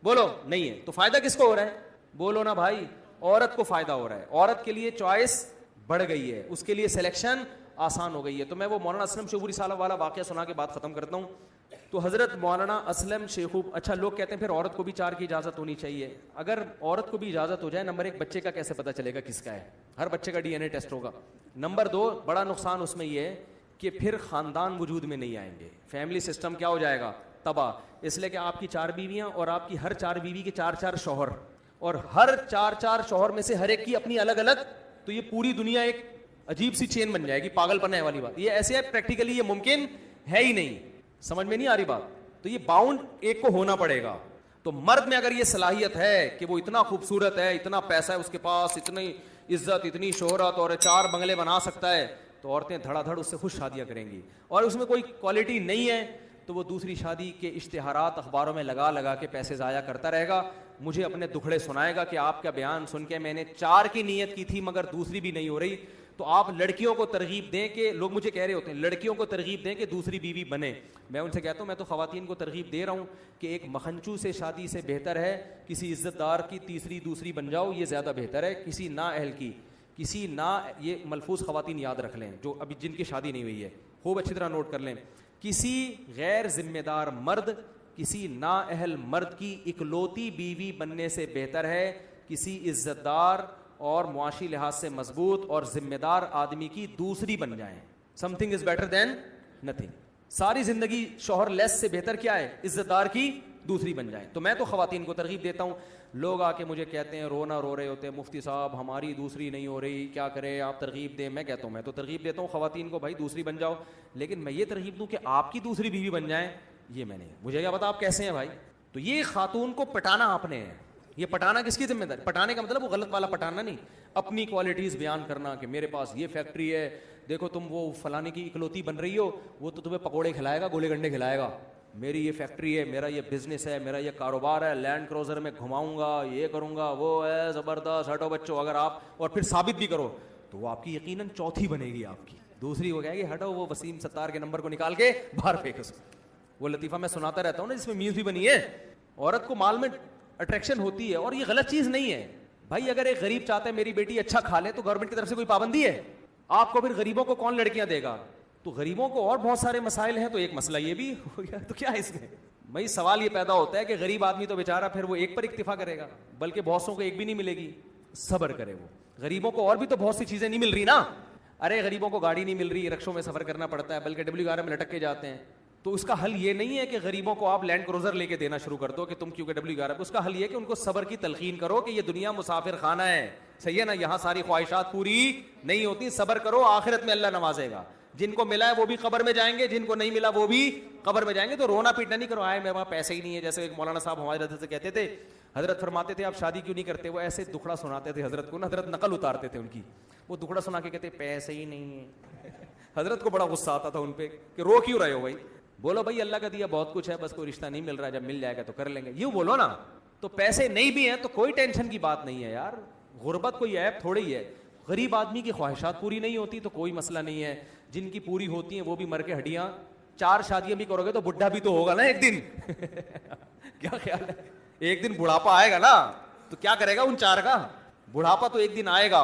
بولو نہیں ہے۔ تو فائدہ کس کو ہو رہا ہے؟ بولو نا بھائی، عورت کو فائدہ ہو رہا ہے۔ عورت کے لیے چوائس بڑھ گئی ہے، اس کے لیے سلیکشن آسان ہو گئی ہے۔ تو میں وہ مولانا اسلم شیخوپوری صاحب والا واقعہ سنا کے بات ختم کرتا ہوں۔ تو حضرت مولانا اسلم شیخوپوری، اچھا لوگ کہتے ہیں پھر عورت کو بھی 4 کی اجازت ہونی چاہیے۔ اگر عورت کو بھی اجازت ہو جائے، نمبر 1 بچے کا کیسے پتہ چلے گا کس کا ہے؟ ہر بچے کا DNA ٹیسٹ ہوگا۔ نمبر 2 بڑا نقصان اس میں یہ ہے کہ پھر خاندان وجود میں نہیں آئیں گے، فیملی سسٹم کیا ہو جائے گا؟ تباہ۔ اس لیے کہ آپ کی 4 بیویاں اور آپ کی ہر 4 بیوی کے 4 شوہر، اور ہر 4 شوہر میں سے ہر ایک کی اپنی الگ الگ، تو یہ پوری دنیا ایک عجیب سی چین بن جائے گی، پاگل پن ہے والی بات۔ یہ ایسے ہے پریکٹیکلی یہ ممکن ہے ہی نہیں، سمجھ میں نہیں آ رہی بات؟ تو یہ باؤنڈ ایک کو ہونا پڑے گا۔ تو مرد میں اگر یہ صلاحیت ہے کہ وہ اتنا خوبصورت ہے، اتنا پیسہ ہے اس کے پاس، اتنی عزت، اتنی شہرت، اور 4 بنگلے بنا سکتا ہے، تو عورتیں دھڑا دھڑ اس سے خوش شادیاں کریں گی۔ اور اس میں کوئی کوالٹی نہیں ہے تو وہ دوسری شادی کے اشتہارات اخباروں میں لگا لگا کے پیسے ضائع کرتا رہے گا، مجھے اپنے دکھڑے سنائے گا کہ آپ کا بیان سن کے میں نے 4 کی نیت کی تھی مگر دوسری بھی نہیں ہو رہی۔ تو آپ لڑکیوں کو ترغیب دیں کہ لوگ مجھے کہہ رہے ہوتے ہیں لڑکیوں کو ترغیب دیں کہ دوسری بیوی بنے۔ میں ان سے کہتا ہوں میں تو خواتین کو ترغیب دے رہا ہوں کہ ایک مکھنچو سے شادی سے بہتر ہے کسی عزت دار کی تیسری دوسری بن جاؤ، یہ زیادہ بہتر ہے کسی نااہل کی، کسی یہ ملفوظ خواتین یاد رکھ لیں جو ابھی جن کی شادی نہیں ہوئی ہے، خوب اچھی طرح نوٹ کر لیں۔ کسی غیر ذمہ دار مرد کسی نااہل مرد کی اکلوتی بیوی بننے سے بہتر ہے کسی عزت دار اور معاشی لحاظ سے مضبوط اور ذمہ دار آدمی کی دوسری بن جائیں۔ Some thing is better than nothing. ساری زندگی شوہر لیس سے بہتر کیا ہے؟ عزت دار کی دوسری بن جائیں۔ تو میں تو خواتین کو ترغیب دیتا ہوں۔ لوگ آ کے مجھے کہتے ہیں رونا رو رہے ہوتے ہیں مفتی صاحب ہماری دوسری نہیں ہو رہی، کیا کریں آپ ترغیب دیں۔ میں کہتا ہوں میں تو ترغیب دیتا ہوں خواتین کو بھائی دوسری بن جاؤ، لیکن میں یہ ترغیب دوں کہ آپ کی دوسری بیوی بن جائیں، یہ میں نہیں، مجھے کیا پتا آپ کیسے ہیں بھائی۔ تو یہ خاتون کو پٹانا آپ نے ہے۔ یہ پٹانا کس کی ذمہ داری؟ پٹانے کا مطلب وہ غلط والا پٹانا نہیں، اپنی کوالٹیز بیان کرنا کہ میرے پاس یہ فیکٹری ہے، دیکھو تم وہ فلانے کی اکلوتی بن رہی ہو، وہ تو تمہیں پکوڑے کھلائے گا، گولے گنڈے کھلائے گا، میری یہ فیکٹری ہے، میرا یہ بزنس ہے، میرا یہ کاروبار ہے، لینڈ کروزر میں گھماؤں گا، یہ کروں گا، وہ ہے زبردست، ہٹو بچوں۔ اگر آپ اور پھر ثابت بھی کرو تو وہ آپ کی یقیناً چوتھی بنے گی، آپ کی دوسری ہو جائے گی، ہٹو وہ وسیم ستار کے نمبر کو نکال کے باہر پھینک اس کو۔ وہ لطیفہ میں سناتا رہتا ہوں نا جس میں میوز بھی بنی ہے، عورت کو مال میں اٹریکشن ہوتی ہے اور یہ غلط چیز نہیں ہے بھائی۔ اگر ایک غریب چاہتا ہے میری بیٹی اچھا کھا لے تو گورنمنٹ کی طرف سے کوئی پابندی ہے؟ آپ کو پھر غریبوں کو کون لڑکیاں دے گا؟ تو غریبوں کو اور بہت سارے مسائل ہیں، تو ایک مسئلہ یہ بھی ہو گیا، تو کیا ہے اس میں بھائی؟ سوال یہ پیدا ہوتا ہے کہ غریب آدمی تو بیچارہ پھر وہ ایک پر اکتفا کرے گا، بلکہ بہت سوں کو ایک بھی نہیں ملے گی، صبر کرے وہ۔ غریبوں کو اور بھی تو بہت سی چیزیں نہیں مل رہی نا، ارے غریبوں کو گاڑی نہیں مل رہی، رکشوں میں سفر کرنا پڑتا ہے، بلکہ WR میں لٹک کے جاتے ہیں، تو اس کا حل یہ نہیں ہے کہ غریبوں کو آپ لینڈ کروزر لے کے دینا شروع کر دو کہ تم کیونکہ W11، اس کا حل یہ ہے کہ ان کو صبر کی تلقین کرو کہ یہ دنیا مسافر خانہ ہے، صحیح ہے نا، یہاں ساری خواہشات پوری نہیں ہوتی، صبر کرو، آخرت میں اللہ نوازے گا، جن کو ملا ہے وہ بھی قبر میں جائیں گے، جن کو نہیں ملا وہ بھی قبر میں جائیں گے، تو رونا پیٹنا نہیں کرو آئے میرے وہاں پیسے ہی نہیں ہے، جیسے ایک مولانا صاحب ہمارے حضرت سے کہتے تھے، حضرت فرماتے تھے آپ شادی کیوں نہیں کرتے، وہ ایسے دکھڑا سناتے تھے حضرت کو نا، حضرت نقل اتارتے تھے ان کی، وہ دکھڑا سنا کے کہتے پیسے ہی نہیں ہے، حضرت کو بڑا غصہ آتا تھا ان پہ کہ رو کیوں رہے ہو بھائی، بولو بھائی اللہ کا دیا بہت کچھ ہے، بس کوئی رشتہ نہیں مل رہا، جب مل جائے گا تو کر لیں گے، یوں بولو نا، تو پیسے نہیں بھی ہیں تو کوئی ٹینشن کی بات نہیں ہے یار، غربت کوئی عیب تھوڑی ہی ہے، غریب آدمی کی خواہشات پوری نہیں ہوتی تو کوئی مسئلہ نہیں ہے، جن کی پوری ہوتی ہیں وہ بھی مر کے ہڈیاں، 4 شادیاں بھی کرو گے تو بڈھا بھی تو ہوگا نا ایک دن کیا خیال ہے، ایک دن بڑھاپا آئے گا نا تو کیا کرے گا ان 4 کا، بڑھاپا تو ایک دن آئے گا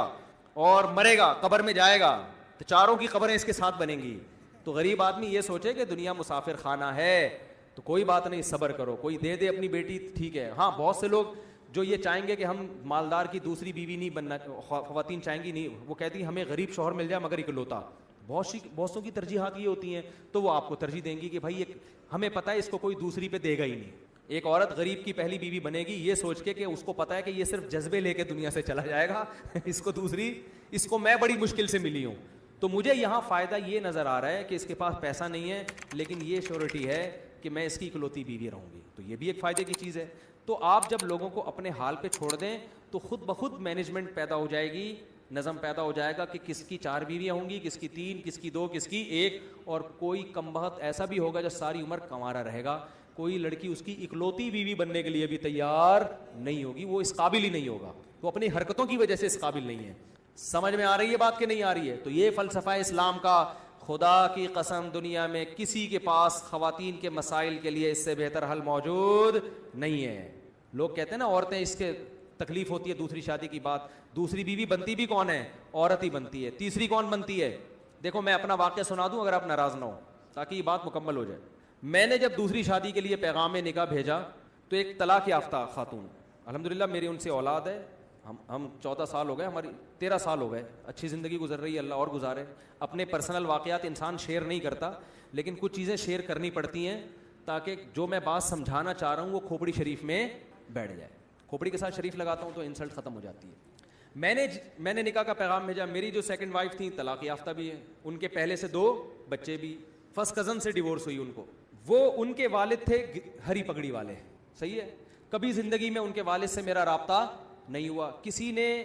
اور مرے گا، قبر میں جائے گا تو 4 کی قبریں اس کے ساتھ بنیں گی، تو غریب آدمی یہ سوچے کہ دنیا مسافر خانہ ہے تو کوئی بات نہیں، صبر کرو، کوئی دے دے اپنی بیٹی ٹھیک ہے، ہاں بہت سے لوگ جو یہ چاہیں گے کہ ہم مالدار کی دوسری بیوی نہیں بننا، خواتین چاہیں گی نہیں، وہ کہتی ہیں ہمیں غریب شوہر مل جائے مگر اکلوتا، بہت کی ترجیحات یہ ہوتی ہیں، تو وہ آپ کو ترجیح دیں گی کہ بھائی ہمیں پتہ ہے اس کو کوئی دوسری پہ دے گا ہی نہیں، ایک عورت غریب کی پہلی بیوی بنے گی یہ سوچ کے کہ اس کو پتہ ہے کہ یہ صرف جذبے لے کے دنیا سے چلا جائے گا اس کو دوسری، اس کو میں بڑی مشکل سے ملی ہوں، تو مجھے یہاں فائدہ یہ نظر آ رہا ہے کہ اس کے پاس پیسہ نہیں ہے لیکن یہ شیورٹی ہے کہ میں اس کی اکلوتی بیوی رہوں گی، تو یہ بھی ایک فائدے کی چیز ہے، تو آپ جب لوگوں کو اپنے حال پہ چھوڑ دیں تو خود بخود مینجمنٹ پیدا ہو جائے گی، نظم پیدا ہو جائے گا کہ کس کی 4 بیویاں ہوں گی، کس کی 3، کس کی 2، کس کی 1، اور کوئی کم بخت ایسا بھی ہوگا جو ساری عمر کنوارا رہے گا، کوئی لڑکی اس کی اکلوتی بیوی بننے کے لیے بھی تیار نہیں ہوگی، وہ اس قابل ہی نہیں ہوگا، وہ اپنی حرکتوں کی وجہ سے اس قابل نہیں ہے، سمجھ میں آ رہی ہے بات کہ نہیں آ رہی ہے، تو یہ فلسفہ اسلام کا، خدا کی قسم دنیا میں کسی کے پاس خواتین کے مسائل کے لیے اس سے بہتر حل موجود نہیں ہے، لوگ کہتے ہیں نا عورتیں اس کے تکلیف ہوتی ہے دوسری شادی کی بات، دوسری بیوی بنتی بھی کون ہے، عورت ہی بنتی ہے، تیسری کون بنتی ہے، دیکھو میں اپنا واقعہ سنا دوں اگر آپ ناراض نہ ہو تاکہ یہ بات مکمل ہو جائے، میں نے جب دوسری شادی کے لیے پیغام نکاح بھیجا تو ایک طلاق یافتہ خاتون، الحمدللہ میری ان سے اولاد ہے، ہم 14 سال ہو گئے، ہماری 13 سال ہو گئے، اچھی زندگی گزر رہی ہے، اللہ اور گزارے، اپنے پرسنل واقعات انسان شیئر نہیں کرتا لیکن کچھ چیزیں شیئر کرنی پڑتی ہیں تاکہ جو میں بات سمجھانا چاہ رہا ہوں وہ کھوپڑی شریف میں بیٹھ جائے، کھوپڑی کے ساتھ شریف لگاتا ہوں تو انسلٹ ختم ہو جاتی ہے، میں نے نکاح کا پیغام بھیجا، میری جو سیکنڈ وائف تھیں طلاق یافتہ بھی ہیں، ان کے پہلے سے 2 بچے بھی، فرسٹ کزن سے ڈیورس ہوئی ان کو، وہ ان کے والد تھے ہری پگڑی والے، صحیح ہے، کبھی زندگی میں ان کے والد سے میرا رابطہ نہیں ہوا، کسی نے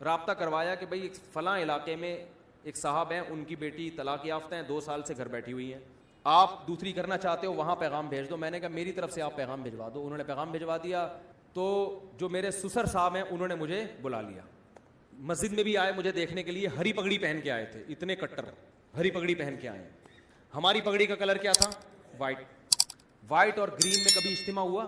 رابطہ کروایا کہ بھئی فلاں علاقے میں ایک صاحب ہیں ان کی بیٹی طلاق یافتہ ہیں، 2 سال سے گھر بیٹھی ہوئی ہیں، آپ دوسری کرنا چاہتے ہو وہاں پیغام بھیج دو، میں نے کہا میری طرف سے آپ پیغام بھجوا دو، انہوں نے پیغام بھجوا دیا، تو جو میرے سسر صاحب ہیں انہوں نے مجھے بلا لیا، مسجد میں بھی آئے مجھے دیکھنے کے لیے، ہری پگڑی پہن کے آئے تھے، اتنے کٹر ہری پگڑی پہن کے آئے ہیں، ہماری پگڑی کا کلر کیا تھا، وائٹ اور گرین میں کبھی اجتماع ہوا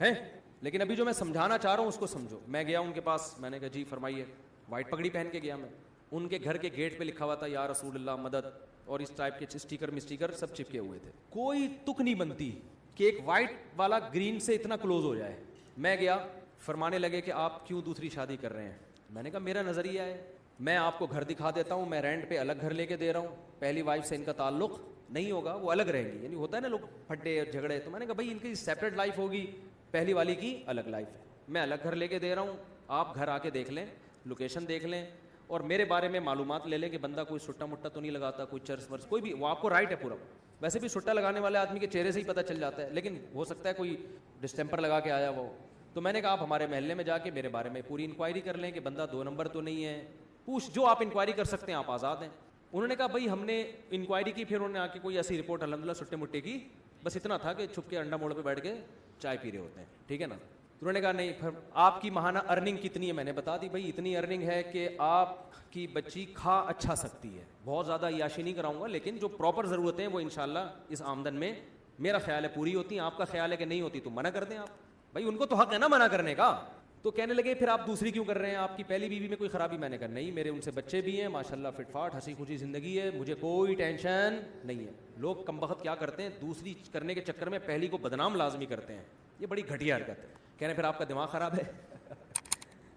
ہے، لیکن ابھی جو میں سمجھانا چاہ رہا ہوں اس کو سمجھو، میں گیا ان کے پاس، میں نے کہا جی فرمائیے، وائٹ پگڑی پہن کے گیا میں، ان کے گھر کے گیٹ پہ لکھا ہوا تھا یا رسول اللہ مدد، اور اس ٹائپ کے اسٹیکر سب چپکے ہوئے تھے، کوئی تک نہیں بنتی کہ ایک وائٹ والا گرین سے اتنا کلوز ہو جائے، میں گیا، فرمانے لگے کہ آپ کیوں دوسری شادی کر رہے ہیں، میں نے کہا میرا نظریہ ہے، میں آپ کو گھر دکھا دیتا ہوں، میں رینٹ پہ الگ گھر لے کے دے رہا ہوں، پہلی وائف سے ان کا تعلق نہیں ہوگا، وہ الگ رہیں گی، یعنی ہوتا ہے نا لوگ پھٹے اور جھگڑے، تو میں نے کہا بھائی ان کی سیپریٹ لائف ہوگی، پہلی والی کی الگ لائف ہے، میں الگ گھر لے کے دے رہا ہوں، آپ گھر آ کے دیکھ لیں، لوکیشن دیکھ لیں اور میرے بارے میں معلومات لے لیں کہ بندہ کوئی سٹا مٹا تو نہیں لگاتا، کوئی چرس ورس کوئی بھی، وہ آپ کو رائٹ ہے پورا، ویسے بھی سٹا لگانے والے آدمی کے چہرے سے ہی پتہ چل جاتا ہے، لیکن ہو سکتا ہے کوئی ڈسٹمپر لگا کے آیا وہ، تو میں نے کہا آپ ہمارے محلے میں جا کے میرے بارے میں پوری انکوائری کر لیں کہ بندہ 2 نمبر تو نہیں ہے، پوچھ جو آپ انکوائری کر سکتے ہیں آپ آزاد ہیں، انہوں نے کہا بھائی ہم نے انکوائری کی، پھر انہوں نے آ کے کوئی ایسی رپورٹ الحمدللہ سٹے مٹے کی، بس اتنا تھا کہ چھپ کے انڈا موڑ پہ بیٹھ کے چائے پی رہے ہوتے ہیں، ٹھیک ہے نا، انہوں نے کہا نہیں، پھر آپ کی ماہانہ ارننگ کتنی ہے، میں نے بتا دی بھائی اتنی ارننگ ہے کہ آپ کی بچی کھا اچھا سکتی ہے، بہت زیادہ عیاشی نہیں کراؤں گا لیکن جو پراپر ضرورتیں ہیں وہ انشاءاللہ اس آمدن میں میرا خیال ہے پوری ہوتی ہیں، آپ کا خیال ہے کہ نہیں ہوتی تو منع کر دیں آپ، بھائی ان کو تو حق ہے نا منع کرنے کا، تو کہنے لگے پھر آپ دوسری کیوں کر رہے ہیں، آپ کی پہلی بیوی میں کوئی خرابی، میں نے کہا نہیں، میرے ان سے بچے بھی ہیں ماشاءاللہ فٹ فاٹ، ہنسی خوشی زندگی ہے، مجھے کوئی ٹینشن نہیں ہے، لوگ کم بخت کیا کرتے ہیں دوسری کرنے کے چکر میں پہلی کو بدنام لازمی کرتے ہیں، یہ بڑی گھٹیا حرکت ہے، کہہ رہے پھر آپ کا دماغ خراب ہے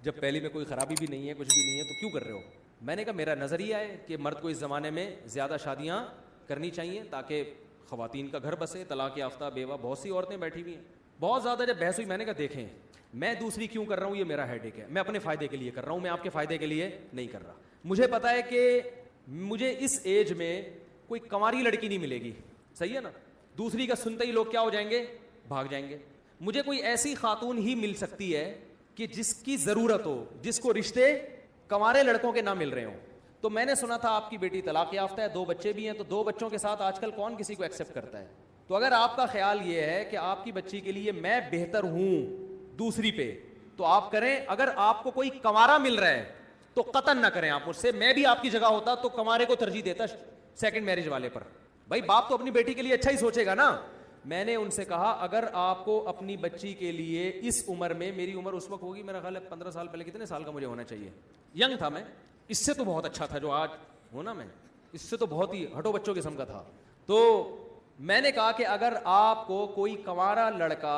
جب پہلی میں کوئی خرابی بھی نہیں ہے کچھ بھی نہیں ہے تو کیوں کر رہے ہو، میں نے کہا میرا نظریہ ہے کہ مرد کو اس زمانے میں زیادہ شادیاں کرنی چاہیے تاکہ خواتین کا گھر بسے, طلاق یافتہ بیوہ بہت سی عورتیں بیٹھی ہوئی ہیں. بہت زیادہ جب بحث ہوئی, میں نے کہا دیکھیں میں دوسری کیوں کر رہا ہوں, یہ میرا ہیڈ ایک ہے, میں اپنے فائدے کے لیے کر رہا ہوں, میں آپ کے فائدے کے لیے نہیں کر رہا. مجھے پتا ہے کہ مجھے اس ایج میں کوئی کنواری لڑکی نہیں ملے گی, صحیح ہے نا, دوسری کا سنتے ہی لوگ کیا ہو جائیں گے, بھاگ جائیں گے. مجھے کوئی ایسی خاتون ہی مل سکتی ہے کہ جس کی ضرورت ہو, جس کو رشتے کنوارے لڑکوں کے نہ مل رہے ہوں. تو میں نے سنا تھا آپ کی بیٹی طلاق یافتہ ہے, 2 بچے بھی ہیں, تو 2 بچوں کے ساتھ آج کل کون کسی کو ایکسیپٹ کرتا ہے. تو اگر آپ کا خیال یہ ہے کہ آپ کی بچی کے لیے میں بہتر ہوں دوسری پہ, تو آپ کریں. اگر آپ کو کوئی کنوارا مل رہا ہے تو قطعاً نہ کریں آپ مجھ سے. میں بھی آپ کی جگہ ہوتا تو کنوارے کو ترجیح دیتا سیکنڈ میرج والے پر. بھائی باپ تو اپنی بیٹی کے لیے اچھا ہی سوچے گا نا. میں نے ان سے کہا اگر آپ کو اپنی بچی کے لیے اس عمر میں, میری عمر اس وقت ہوگی میرا خیال ہے 15 سال پہلے, کتنے سال کا مجھے ہونا چاہیے, ینگ تھا میں, اس سے تو بہت اچھا تھا جو آج ہونا, میں اس سے تو بہت ہی ہٹو بچوں قسم کا تھا. تو میں نے کہا کہ اگر آپ کو کوئی کنوارا لڑکا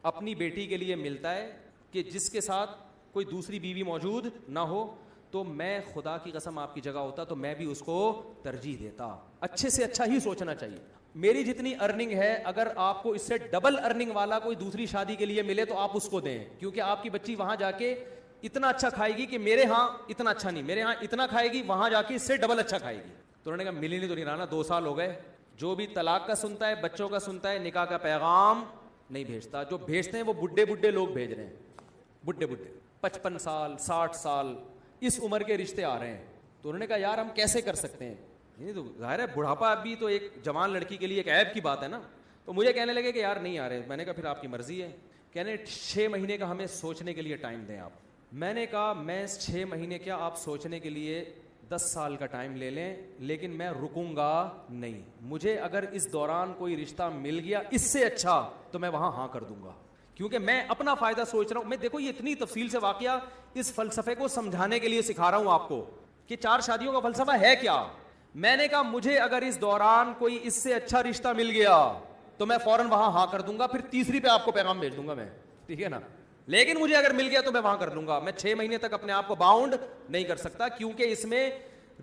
اپنی بیٹی کے لیے ملتا ہے کہ جس کے ساتھ کوئی دوسری بیوی موجود نہ ہو, تو میں خدا کی قسم آپ کی جگہ ہوتا تو میں بھی اس کو ترجیح دیتا. اچھے سے اچھا ہی سوچنا چاہیے. میری جتنی ارننگ ہے, اگر آپ کو اس سے ڈبل ارننگ والا کوئی دوسری شادی کے لیے ملے تو آپ اس کو دیں, کیونکہ آپ کی بچی وہاں جا کے اتنا اچھا کھائے گی کہ میرے ہاں اتنا اچھا نہیں, میرے ہاں اتنا کھائے گی, وہاں جا کے اس سے ڈبل اچھا کھائے گی. تو انہوں نے کہا ملی نہیں تو نہیں رہا نا, 2 سال ہو گئے. جو بھی طلاق کا سنتا ہے, بچوں کا سنتا ہے, نکاح کا پیغام نہیں بھیجتا. جو بھیجتے ہیں وہ بڈھے لوگ بھیج رہے ہیں, بڈھے 55 سال 60 سال اس عمر کے رشتے آ رہے ہیں. تو انہوں نے کہا یار ہم کیسے کر سکتے ہیں, نہیں تو ظاہر ہے بڑھاپا بھی تو ایک جوان لڑکی کے لیے ایک عیب کی بات ہے نا. تو مجھے کہنے لگے کہ یار نہیں آ رہے. میں نے کہا پھر آپ کی مرضی ہے. کہنے 6 مہینے کا ہمیں سوچنے کے لیے ٹائم دیں آپ. میں نے کہا میں 6 مہینے کیا, آپ سوچنے کے لیے 10 سال کا ٹائم لے لیں, لیکن میں رکوں گا نہیں. مجھے اگر اس دوران کوئی رشتہ مل گیا اس سے اچھا تو میں وہاں ہاں کر دوں گا, کیونکہ میں اپنا فائدہ سوچ رہا ہوں. میں دیکھو یہ اتنی تفصیل سے واقعہ اس فلسفے کو سمجھانے کے لیے سکھا رہا ہوں آپ کو کہ 4 شادیوں کا فلسفہ ہے کیا. میں نے کہا مجھے اگر اس دوران کوئی اس سے اچھا رشتہ مل گیا تو میں فوراً وہاں ہاں کر دوں گا, پھر تیسری پہ آپ کو پیغام بھیج دوں گا میں, ٹھیک ہے نا. لیکن مجھے اگر مل گیا تو میں وہاں کر لوں گا. میں 6 مہینے تک اپنے آپ کو باؤنڈ نہیں کر سکتا, کیونکہ اس میں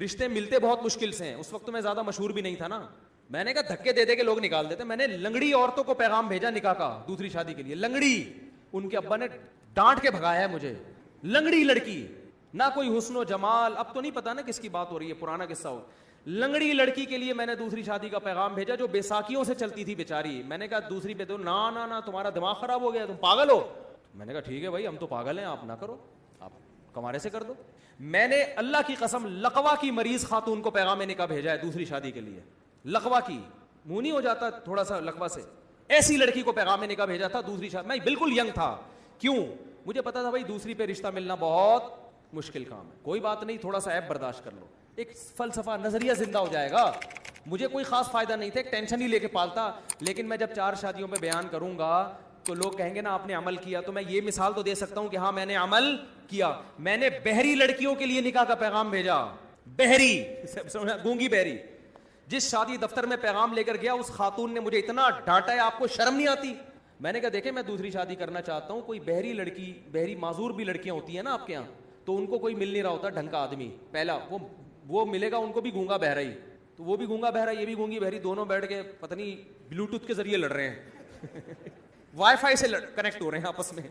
رشتے ملتے بہت مشکل سے ہیں. اس وقت تو میں زیادہ مشہور بھی نہیں تھا نا. میں نے کہا دھکے دے دے کے لوگ نکال دیتے. میں نے لنگڑی عورتوں کو پیغام بھیجا نکاح کا دوسری شادی کے لیے, لنگڑی. ان کے ابا نے ڈانٹ کے بھگایا ہے مجھے. لنگڑی لڑکی, نہ کوئی حسن و جمال, اب تو نہیں پتا نا کس کی بات ہو رہی ہے, پرانا قصہ ہو. لنگڑی لڑکی کے لیے میں نے دوسری شادی کا پیغام بھیجا جو بیساکھیوں سے چلتی تھی بیچاری. میں نے کہا دوسری پہ تو نا تمہارا دماغ خراب ہو گیا, تم پاگل ہو. میں نے کہا ٹھیک ہے بھائی ہم تو پاگل ہیں, آپ نہ کرو, آپ کمارے سے کر دو. میں نے اللہ کی قسم لقوا کی مریض خاتون کو پیغام نکاح بھیجا ہے دوسری شادی کے لیے. لقوا کی, منہ نہیں ہو جاتا تھوڑا سا لقوا سے, ایسی لڑکی کو پیغام نکاح بھیجا تھا دوسری شادی. میں بالکل ینگ تھا, کیوں, مجھے پتا تھا بھائی دوسری پہ رشتہ ملنا بہت مشکل کام ہے. کوئی بات نہیں, تھوڑا سا عیب برداشت کر لو, ایک فلسفہ نظریہ زندہ ہو جائے گا. مجھے کوئی خاص فائدہ نہیں تھا, ایک ٹینشن ہی لے کے پالتا. لیکن میں جب 4 شادیوں پہ بیان کروں گا تو لوگ کہیں گے نا آپ نے عمل کیا. تو میں یہ مثال تو دے سکتا ہوں کہ ہاں میں نے عمل کیا. میں نے بہری لڑکیوں کے لیے نکاح کا پیغام بھیجا. بہری, گونگی بہری. جس شادی دفتر میں پیغام لے کر گیا اس خاتون نے مجھے اتنا ڈانٹا ہے, آپ کو شرم نہیں آتی. میں نے کہا دیکھیں میں دوسری شادی کرنا چاہتا ہوں, کوئی بہری لڑکی, بہری معذور بھی لڑکیاں ہوتی ہیں نا آپ کے یہاں, تو ان کو کوئی مل نہیں رہا ہوتا ڈھنگ کا آدمی. پہلا وہ ملے گا ان کو بھی گونگا بہرا ہی, تو وہ بھی گونگا بہرا یہ بھی گونگی بہری, دونوں بیٹھ کے پتہ نہیں بلوٹوتھ کے ذریعے لڑ رہے ہیں, وائی فائی سے کنیکٹ ہو رہے ہیں آپس میں.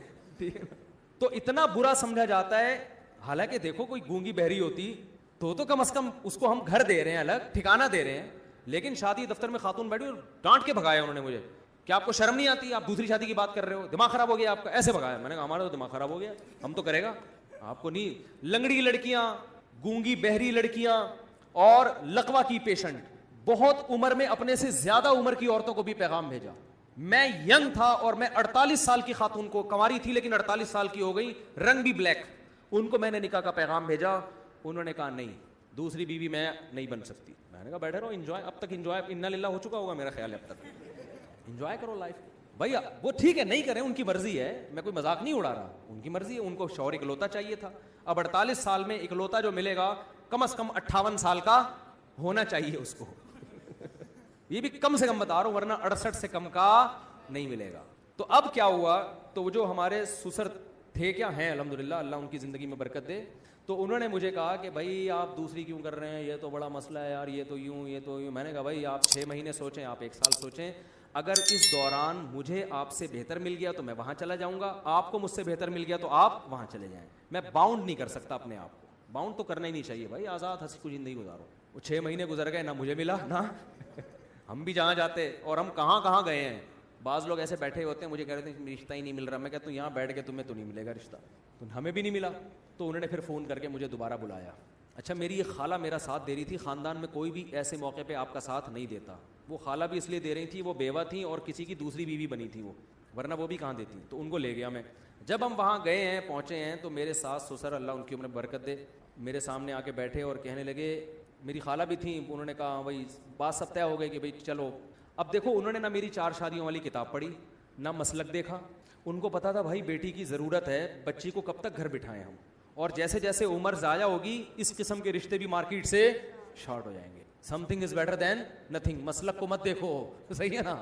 تو اتنا برا سمجھا جاتا ہے. حالانکہ دیکھو کوئی گونگی بہری ہوتی تو کم از کم اس کو ہم گھر دے رہے ہیں, الگ ٹھکانہ دے رہے ہیں. لیکن شادی دفتر میں خاتون بیٹھی اور ڈانٹ کے بھگایا انہوں نے مجھے, کیا آپ کو شرم نہیں آتی, آپ دوسری شادی کی بات کر رہے ہو, دماغ خراب ہو گیا آپ کا, ایسے بھگایا. میں نے کہا ہمارا تو دماغ خراب ہو گیا, ہم تو کرے گا, آپ کو نہیں. لنگڑی لڑکیاں, گونگی بہری لڑکیاں اور لقوا کی پیشنٹ, بہت عمر میں اپنے سے زیادہ عمر کی عورتوں کو بھی پیغام بھیجا. میں ینگ تھا اور میں 48 سال کی خاتون کو, کنواری تھی لیکن 48 سال کی ہو گئی, رنگ بھی بلیک, ان کو میں نے نکاح کا پیغام بھیجا. انہوں نے کہا نہیں دوسری بیوی میں نہیں بن سکتی. میں نے کہا بیٹھے رہو, انجوائے, اب تک انجوائے انا للہ ہو چکا ہوگا میرا خیال ہے, اب تک انجوائے کرو لائف. بھائی وہ ٹھیک ہے نہیں کریں, ان کی مرضی ہے, میں کوئی مذاق نہیں اڑا رہا, ان کی مرضی ہے. ان کو شوہر اکلوتا چاہیے تھا. اب 48 سال میں اکلوتا جو ملے گا کم از کم 58 سال کا ہونا چاہیے اس کو. یہ بھی کم سے کم بتا رہا ہوں, ورنہ 68 سے کم کا نہیں ملے گا. تو اب کیا ہوا, تو جو ہمارے سسر تھے کیا ہیں الحمدللہ, اللہ ان کی زندگی میں برکت دے. تو انہوں نے مجھے کہا کہ بھائی آپ دوسری کیوں کر رہے ہیں, یہ تو بڑا مسئلہ ہے یار, یہ تو یوں یہ تو یوں. میں نے کہا بھائی آپ 6 مہینے سوچیں, آپ 1 سال سوچیں, اگر اس دوران مجھے آپ سے بہتر مل گیا تو میں وہاں چلا جاؤں گا, آپ کو مجھ سے بہتر مل گیا تو آپ وہاں چلے جائیں. میں باؤنڈ نہیں کر سکتا اپنے آپ کو, باؤنڈ تو کرنا ہی نہیں چاہیے بھائی, آزاد ہنسی خوشی زندگی گزارو. وہ 6 مہینے گزر گئے, نہ مجھے ملا نہ ہم بھی جہاں جاتے, اور ہم کہاں کہاں گئے ہیں. بعض لوگ ایسے بیٹھے ہوتے ہیں, مجھے کہہ رہے تھے رشتہ ہی نہیں مل رہا. میں کہتا ہوں یہاں بیٹھ کے تمہیں تو نہیں ملے گا رشتہ, تو ہمیں بھی نہیں ملا. تو انہوں نے پھر فون کر کے مجھے دوبارہ بلایا. اچھا میری یہ خالہ میرا ساتھ دے رہی تھی, خاندان میں کوئی بھی ایسے موقع پہ آپ کا ساتھ نہیں دیتا. وہ خالہ بھی اس لیے دے رہی تھی, وہ بیوہ تھیں اور کسی کی دوسری بیوی بنی تھی وہ, ورنہ وہ بھی کہاں دیتی. تو ان کو لے گیا میں. جب ہم وہاں گئے ہیں, پہنچے ہیں, تو میرے ساس سسر اللہ ان کی عمر برکت دے میرے سامنے آ کے بیٹھے اور کہنے لگے, میری خالہ بھی تھیں, انہوں نے کہا بھائی بات سب طے ہو گئی کہ بھائی چلو. اب دیکھو انہوں نے نہ میری 4 شادیوں والی کتاب پڑھی, نہ مسلک دیکھا. ان کو پتا تھا بھائی بیٹی کی ضرورت ہے, بچی کو کب تک گھر بٹھائیں ہم, اور جیسے جیسے عمر ضائع ہوگی اس قسم کے رشتے بھی مارکیٹ سے شارٹ ہو جائیں گے. Some thing is better than nothing. مسلک کو مت دیکھو, صحیح ہے نا,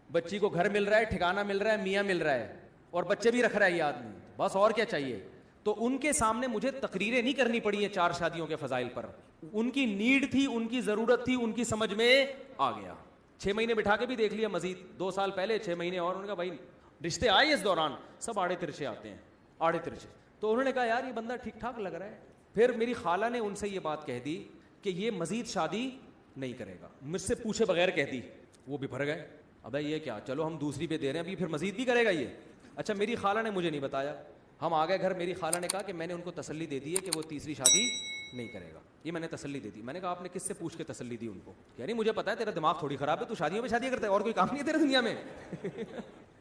بچی کو گھر مل رہا ہے, ٹھکانہ مل رہا ہے, میاں مل رہا ہے, اور بچے بھی رکھ رہا ہے یہ آدمی, بس اور کیا چاہیے. تو ان کے سامنے مجھے تقریریں نہیں کرنی پڑی ہیں 4 شادیوں کے فضائل پر. ان کی نیڈ تھی, ان کی ضرورت تھی, ان کی سمجھ میں آ گیا. 6 مہینے بٹھا کے بھی دیکھ لیا مزید, 2 سال پہلے 6 مہینے اور. انہوں نے کہا بھائی رشتے آئے اس دوران, سب آڑے ترچے آتے ہیں, آڑے ترچے. تو انہوں نے کہا یار یہ بندہ ٹھیک ٹھاک لگ رہا ہے. پھر میری خالہ نے ان سے یہ بات کہہ دی کہ یہ مزید شادی نہیں کرے گا, مجھ سے پوچھے بغیر کہہ دی. وہ بھی بھر گئے, ابے یہ کیا, چلو ہم دوسری پہ دے رہے ہیں, ابھی پھر مزید بھی کرے گا یہ. اچھا میری خالہ نے مجھے نہیں بتایا, ہم آ گئے گھر. میری خالہ نے کہا کہ میں نے ان کو تسلی دے دی ہے کہ وہ تیسری شادی نہیں کرے گا, یہ میں نے تسلی دے دی. میں نے کہا آپ نے کس سے پوچھ کے تسلی دی ان کو؟ یعنی مجھے پتا ہے تیرا دماغ تھوڑی خراب ہے, تو شادیوں میں شادی کرتا ہے, اور کوئی کام نہیں ہے تیرے دنیا میں.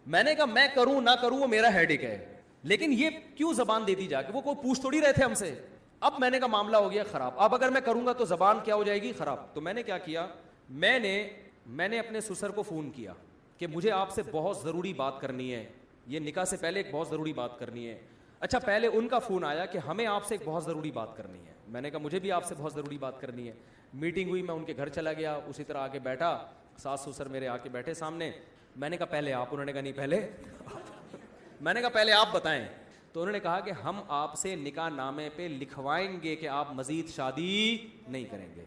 میں نے کہا میں کروں نہ کروں وہ میرا ہیڈک ہے, لیکن یہ کیوں زبان دیتی جا کے, وہ کوئی پوچھ تھوڑی رہے تھے ہم سے. اب میں نے کہا معاملہ ہو گیا خراب, اب اگر میں کروں گا تو زبان کیا ہو جائے گی خراب. تو میں نے کیا کیا, میں نے اپنے سسر کو فون کیا کہ مجھے آپ سے بہت ضروری بات کرنی ہے, یہ نکاح سے پہلے ایک بہت ضروری بات کرنی ہے. اچھا پہلے ان کا فون آیا کہ ہمیں آپ سے ایک بہت ضروری بات کرنی ہے. میں نے کہا مجھے بھی آپ سے بہت ضروری بات کرنی ہے. میٹنگ ہوئی, میں ان کے گھر چلا گیا, اسی طرح آ کے بیٹھا, ساس سسر میرے آ کے بیٹھے سامنے. میں نے کہا پہلے آپ, انہوں نے کہا نہیں پہلے میں نے کہا پہلے آپ بتائیں. تو انہوں نے کہا کہ ہم آپ سے نکاح نامے پہ لکھوائیں گے کہ آپ مزید شادی نہیں کریں گے.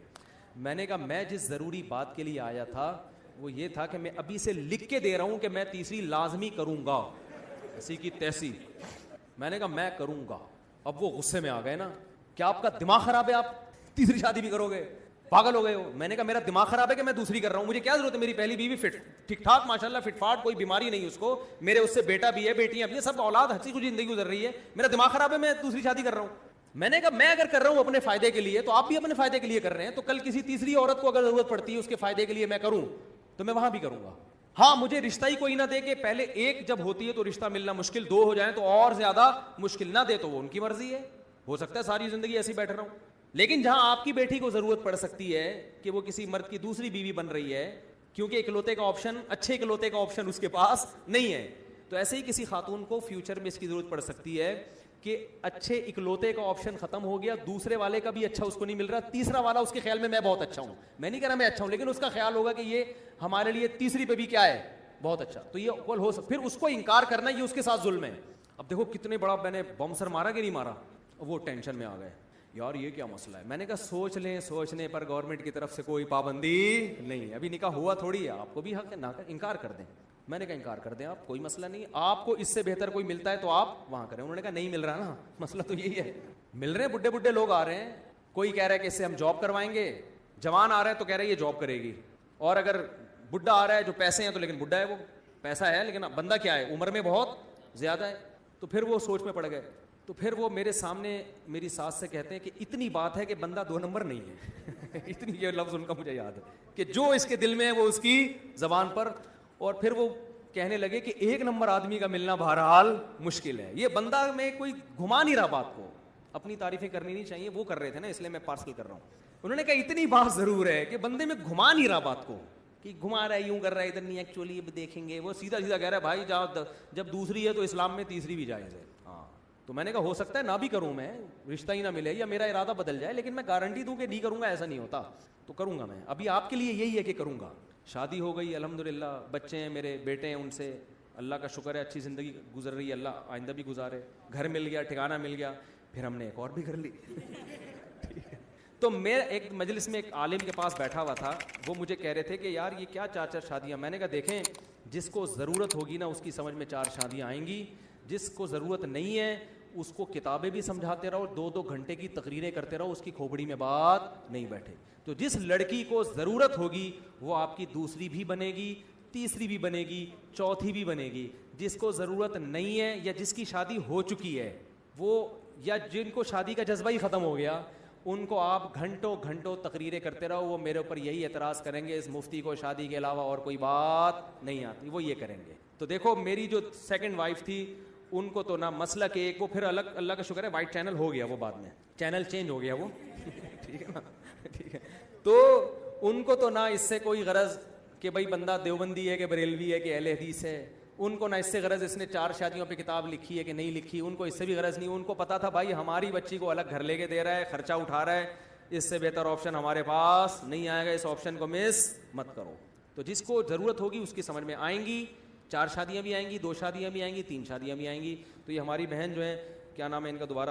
میں نے کہا میں جس ضروری بات کے لیے آیا تھا وہ یہ تھا کہ میں ابھی سے لکھ کے دے رہا ہوں کہ میں تیسری لازمی کروں گا, اسی کی تیسی. میں نے کہا میں کروں گا. اب وہ غصے میں آ گئے نا, کیا آپ کا دماغ خراب ہے, آپ تیسری شادی بھی کرو گے, پاگل ہو گئے ہو. میں نے کہا میرا دماغ خراب ہے کہ میں دوسری کر رہا ہوں, مجھے کیا ضرورت ہے, میری پہلی بیوی فٹ ٹھیک ٹھاک ماشاءاللہ فٹ فاٹ, کوئی بیماری نہیں اس کو, میرے اس سے بیٹا بھی ہے, بیٹیاں بھی ہیں, سب اولاد ہنسی خوشی زندگی گزر رہی ہے. میرا دماغ خراب ہے, میں دوسری شادی کر رہا ہوں. میں نے کہا میں اگر کر رہا ہوں اپنے فائدے کے لیے تو آپ بھی اپنے فائدے کے لیے کر رہے ہیں, تو کل کسی تیسری عورت کو اگر ضرورت پڑتی ہے اس کے فائدے کے لیے میں کروں تو میں وہاں بھی کروں گا. ہاں مجھے رشتہ ہی کوئی نہ دے کہ پہلے ایک جب ہوتی ہے تو رشتہ ملنا مشکل, 2 ہو جائیں تو اور زیادہ مشکل, نہ دے تو وہ ان کی مرضی ہے, ہو سکتا ہے ساری زندگی ایسی بیٹھ رہا ہوں. لیکن جہاں آپ کی بیٹی کو ضرورت پڑ سکتی ہے کہ وہ کسی مرد کی دوسری بیوی بن رہی ہے کیونکہ اکلوتے کا آپشن, اچھے اکلوتے کا آپشن اس کے پاس نہیں ہے, تو ایسے ہی کسی خاتون کو فیوچر میں اس کی ضرورت پڑ سکتی ہے کہ اچھے اکلوتے کا آپشن ختم ہو گیا, دوسرے والے کا بھی اچھا اس کو نہیں مل رہا, تیسرا والا اس کے خیال میں بہت اچھا ہوں. میں نہیں کہہ رہا میں اچھا ہوں, لیکن اس کا خیال ہوگا کہ یہ ہمارے لیے تیسری پہ بھی کیا ہے, بہت اچھا. تو یہ اول ہو سکتا, پھر اس کو انکار کرنا یہ اس کے ساتھ ظلم ہے. اب دیکھو کتنے بڑا میں نے بم سر مارا کہ نہیں مارا, وہ ٹینشن میں آ گئے یار یہ کیا مسئلہ ہے. میں نے کہا سوچ لیں, سوچنے پر گورنمنٹ کی طرف سے کوئی پابندی نہیں ہے, ابھی نکاح ہوا تھوڑی ہے, آپ کو بھی حق ہے نہ انکار کر دیں. میں نے کہا انکار کر دیں آپ, کوئی مسئلہ نہیں, آپ کو اس سے بہتر کوئی ملتا ہے تو آپ وہاں کریں. انہوں نے کہا نہیں مل رہا نا, مسئلہ تو یہی ہے, مل رہے ہیں بڈھے بڈھے لوگ آ رہے ہیں, کوئی کہہ رہا ہے کہ اس سے ہم جاب کروائیں گے, جوان آ رہا ہے تو کہہ رہے ہیں یہ جاب کرے گی, اور اگر بڈھا آ رہا ہے جو پیسے ہیں تو, لیکن بڈھا ہے وہ, پیسہ ہے لیکن بندہ کیا ہے, عمر میں بہت زیادہ ہے. تو پھر وہ سوچ میں پڑ گئے. تو پھر وہ میرے سامنے میری ساس سے کہتے ہیں کہ اتنی بات ہے کہ بندہ 2 نمبر نہیں ہے اتنی, یہ لفظ ان کا مجھے یاد ہے کہ جو اس کے دل میں ہے وہ اس کی زبان پر. اور پھر وہ کہنے لگے کہ 1 نمبر آدمی کا ملنا بہرحال مشکل ہے, یہ بندہ میں کوئی گھما نہیں رہا بات کو, اپنی تعریفیں کرنی نہیں چاہیے, وہ کر رہے تھے نا اس لیے میں پارسل کر رہا ہوں. انہوں نے کہا اتنی بات ضرور ہے کہ بندے میں گھما نہیں رہا بات کو, کہ گھما رہا ہے یوں کر رہا ہے ادھر نہیں, ایکچولی دیکھیں گے, وہ سیدھا سیدھا کہہ رہا ہے بھائی جب دوسری ہے تو اسلام میں تیسری بھی جائز ہے. ہاں تو میں نے کہا ہو سکتا ہے نہ بھی کروں میں, رشتہ ہی نہ ملے یا میرا ارادہ بدل جائے, لیکن میں گارنٹی دوں کہ نہیں کروں گا ایسا نہیں ہوتا, تو کروں گا میں. ابھی آپ کے لیے یہی ہے کہ کروں گا. شادی ہو گئی الحمدللہ, بچے ہیں میرے, بیٹے ہیں, ان سے اللہ کا شکر ہے اچھی زندگی گزر رہی ہے, اللہ آئندہ بھی گزارے, گھر مل گیا, ٹھکانہ مل گیا, پھر ہم نے ایک اور بھی کر لی. تو میں ایک مجلس میں ایک عالم کے پاس بیٹھا ہوا تھا, وہ مجھے کہہ رہے تھے کہ یار یہ کیا 4 شادیاں. میں نے کہا دیکھیں جس کو ضرورت ہوگی نا اس کی سمجھ میں 4 شادیاں آئیں گی, جس کو ضرورت نہیں ہے اس کو کتابیں بھی سمجھاتے رہو, 2 گھنٹے کی تقریریں کرتے رہو, اس کی کھوپڑی میں بات نہیں بیٹھے. تو جس لڑکی کو ضرورت ہوگی وہ آپ کی دوسری بھی بنے گی, تیسری بھی بنے گی, چوتھی بھی بنے گی. جس کو ضرورت نہیں ہے یا جس کی شادی ہو چکی ہے وہ, یا جن کو شادی کا جذبہ ہی ختم ہو گیا, ان کو آپ گھنٹوں تقریریں کرتے رہو, وہ میرے اوپر یہی اعتراض کریں گے اس مفتی کو شادی کے علاوہ اور کوئی بات نہیں آتی, وہ یہ کریں گے. تو دیکھو میری جو سیکنڈ وائف تھی ان کو تو نہ مسلک ایک, وہ پھر الگ, اللہ کا شکر ہے وائٹ چینل ہو گیا, وہ بعد میں چینل چینج ہو گیا وہ, ٹھیک ہے نا, ٹھیک ہے. تو ان کو تو نہ اس سے کوئی غرض کہ بھائی بندہ دیوبندی ہے کہ بریلوی ہے کہ اہل حدیث ہے, ان کو نہ اس سے غرض اس نے 4 شادیوں پہ کتاب لکھی ہے کہ نہیں لکھی, ان کو اس سے بھی غرض نہیں. ان کو پتا تھا بھائی ہماری بچی کو الگ گھر لے کے دے رہا ہے, خرچہ اٹھا رہا ہے, اس سے بہتر آپشن ہمارے پاس نہیں آئے گا, اس آپشن کو مس مت کرو. تو جس کو ضرورت ہوگی اس کی سمجھ میں آئیں گی, 4 شادیاں بھی آئیں گی, 2 شادیاں بھی آئیں گی, 3 شادیاں بھی آئیں گی. تو یہ ہماری بہن جو ہیں, کیا نام ہے ان کا دوبارہ,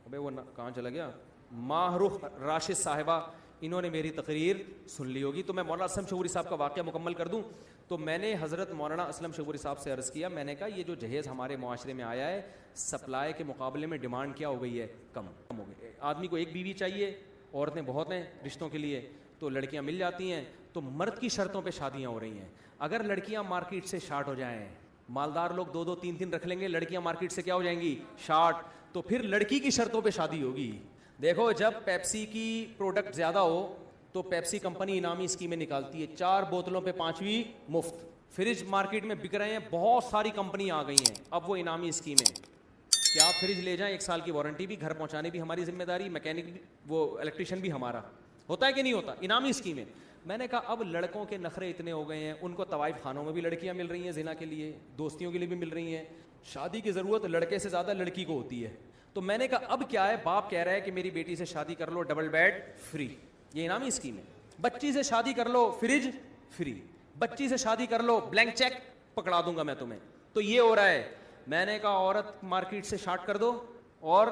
ابے وہ کہاں چلا گیا, ماہرخ راشد صاحبہ, انہوں نے میری تقریر سن لی ہوگی. تو میں مولانا اسلم شعوری صاحب کا واقعہ مکمل کر دوں. تو میں نے حضرت مولانا اسلم شعوری صاحب سے عرض کیا, میں نے کہا یہ جو جہیز ہمارے معاشرے میں آیا ہے, سپلائی کے مقابلے میں ڈیمانڈ کیا ہو گئی ہے, کم ہو گئی. آدمی کو ایک بیوی چاہیے, عورتیں بہت ہیں رشتوں کے لیے, تو لڑکیاں مل جاتی ہیں. تو مرد کی شرطوں پہ شادیاں ہو رہی ہیں. اگر لڑکیاں مارکیٹ سے شارٹ ہو جائیں, مالدار لوگ 2 3 رکھ لیں گے, لڑکیاں مارکیٹ سے کیا ہو جائیں گی, شارٹ, تو پھر لڑکی کی شرطوں پہ شادی ہوگی. دیکھو جب پیپسی کی پروڈکٹ زیادہ ہو تو پیپسی کمپنی انعامی اسکیمیں نکالتی ہے, 4 بوتلوں پہ 5ویں مفت. فریج مارکیٹ میں بک رہے ہیں, بہت ساری کمپنی آ گئی ہیں, اب وہ انعامی اسکیمیں کہ آپ فریج لے جائیں, 1 سال کی وارنٹی بھی, گھر پہنچانے بھی ہماری ذمہ داری, میکینک بھی, وہ الیکٹریشین بھی ہمارا. ہوتا ہے کہ نہیں ہوتا, انعامی اسکیمیں. میں نے کہا اب لڑکوں کے نخرے اتنے ہو گئے ہیں, ان کو طوائف خانوں میں بھی لڑکیاں مل رہی ہیں زنا کے لیے, دوستیوں کے لیے بھی مل رہی ہیں, شادی کی ضرورت لڑکے سے زیادہ لڑکی کو ہوتی ہے. تو میں نے کہا اب کیا ہے, باپ کہہ رہا ہے کہ میری بیٹی سے شادی کر لو, ڈبل بیڈ فری, یہ انعامی اسکیم ہے. بچی سے شادی کر لو, فریج فری, بچی سے شادی کر لو, بلینک چیک پکڑا دوں گا میں تمہیں. تو یہ ہو رہا ہے. میں نے کہا عورت مارکیٹ سے شارٹ کر دو, اور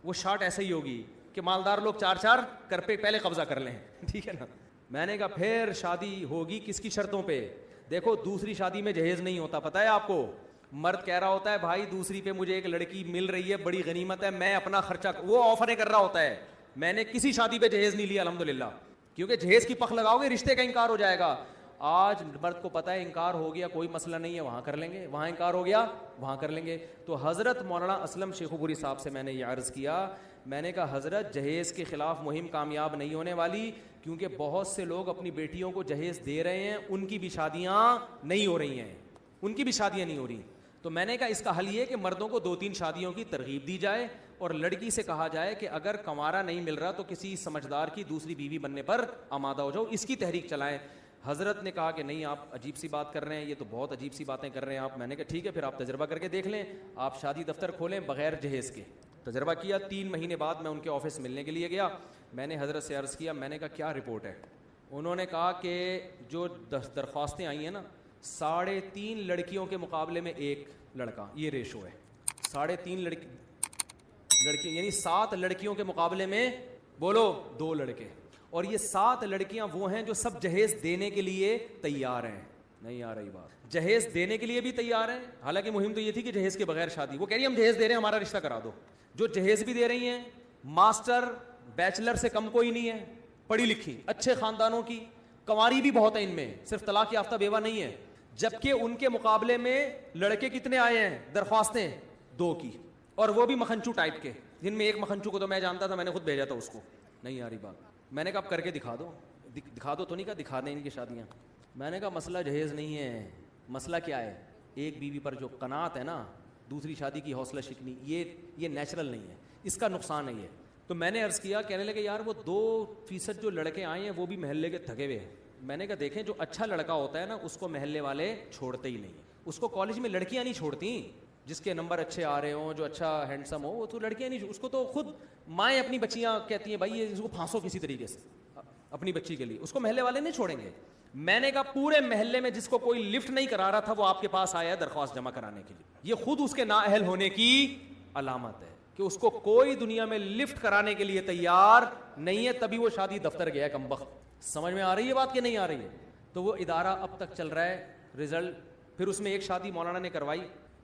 وہ شارٹ ایسے ہی ہوگی کہ مالدار لوگ 4 کر پہ پہلے قبضہ کر لیں, ٹھیک ہے نا. میں نے کہا پھر شادی ہوگی کس کی شرطوں پہ. دیکھو دوسری شادی میں جہیز نہیں ہوتا, پتہ ہے آپ کو. مرد کہہ رہا ہوتا ہے بھائی دوسری پہ مجھے ایک لڑکی مل رہی ہے, بڑی غنیمت ہے, میں اپنا خرچہ, وہ آفریں کر رہا ہوتا ہے. میں نے کسی شادی پہ جہیز نہیں لیا الحمدللہ, کیونکہ جہیز کی پخ لگاؤ گے رشتے کا انکار ہو جائے گا. آج مرد کو پتہ ہے انکار ہو گیا کوئی مسئلہ نہیں ہے, وہاں کر لیں گے, وہاں انکار ہو گیا وہاں کر لیں گے. تو حضرت مولانا اسلم شیخو پوری صاحب سے میں نے یہ عرض کیا, میں نے کہا حضرت جہیز کے خلاف مہم کامیاب نہیں ہونے والی, کیونکہ بہت سے لوگ اپنی بیٹیوں کو جہیز دے رہے ہیں, ان کی بھی شادیاں نہیں ہو رہی ہیں, ان کی بھی شادیاں نہیں ہو رہی. تو میں نے کہا اس کا حل یہ کہ مردوں کو 2 3 شادیوں کی ترغیب دی جائے, اور لڑکی سے کہا جائے کہ اگر کنوارا نہیں مل رہا تو کسی سمجھدار کی دوسری بیوی بننے پر آمادہ ہو جاؤ, اس کی تحریک چلائیں. حضرت نے کہا کہ نہیں آپ عجیب سی بات کر رہے ہیں, یہ تو بہت عجیب سی باتیں کر رہے ہیں آپ. میں نے کہا ٹھیک ہے پھر آپ تجربہ کر کے دیکھ لیں, آپ شادی دفتر کھولیں بغیر جہیز کے. تجربہ کیا, 3 مہینے بعد میں ان کے آفس ملنے کے لیے گیا. میں نے حضرت سے عرض کیا, میں نے کہا کیا رپورٹ ہے. انہوں نے کہا کہ جو درخواستیں آئی ہیں نا, 3.5 لڑکیوں کے مقابلے میں 1 لڑکا, یہ ریشو ہے. 3.5 لڑکی یعنی 7 لڑکیوں کے مقابلے میں بولو 2 لڑکے. اور یہ 7 لڑکیاں وہ ہیں جو سب جہیز دینے کے لیے تیار ہیں. نہیں آ رہی بات, جہیز دینے کے لیے بھی تیار ہیں, حالانکہ مہم تو یہ تھی کہ جہیز کے بغیر شادی. وہ کہہ رہی ہیں ہم جہیز دے رہے ہیں, ہمارا رشتہ کرا دو. جو جہیز بھی دے رہی ہیں ماسٹر بیچلر سے کم کوئی نہیں ہے, پڑھی لکھی اچھے خاندانوں کی, کنواری بھی بہت ہیں ان میں, صرف طلاق یافتہ بیوہ نہیں ہے. جبکہ ان کے مقابلے میں لڑکے کتنے آئے ہیں درخواستیں, 2 کی, اور وہ بھی مکھنچو ٹائپ کے, جن میں ایک مکھنچو کو تو میں جانتا تھا, میں نے خود بھیجا تھا اس کو. نہیں آ رہی بات. میں نے کہا اب کر کے دکھا دو. دکھا دو تو نہیں کہا, دکھا دیں ان کی شادیاں. میں نے کہا مسئلہ جہیز نہیں ہے, مسئلہ کیا ہے, ایک بیوی پر جو قناعت ہے نا, دوسری شادی کی حوصلہ شکنی, یہ نیچرل نہیں ہے, اس کا نقصان ہے یہ. تو میں نے عرض کیا, کہنے لگے یار وہ 2% جو لڑکے آئے ہیں وہ بھی محلے کے تھگے ہوئے ہیں. میں نے کہا دیکھیں جو اچھا لڑکا ہوتا ہے نا اس کو محلے والے چھوڑتے ہی نہیں, اس کو کالج میں لڑکیاں نہیں چھوڑتی, جس کے نمبر اچھے آ رہے ہوں, جو اچھا ہینڈسم ہو, وہ تو لڑکیاں نہیں, اس کو تو خود مائیں اپنی بچیاں کہتی ہیں بھائی اس کو پھانسو کسی طریقے سے اپنی بچی کے لیے, اس کو محلے والے نہیں چھوڑیں گے. میں نے کہا پورے محلے میں جس کو کوئی لفٹ نہیں کرا رہا تھا وہ آپ کے پاس آیا درخواست جمع کرانے کے لیے. یہ خود اس کے نااہل ہونے کی علامت ہے کہ اس کو کوئی دنیا میں لفٹ کرانے کے لیے تیار نہیں ہے, تبھی وہ شادی دفتر گیا کمبخت. سمجھ میں آ رہی ہے بات کہ نہیں آ رہی ہے؟ تو وہ ادارہ اب تک چل رہا ہے. رزلٹ پھر اس میں ایک شادی مولانا نے کروائی,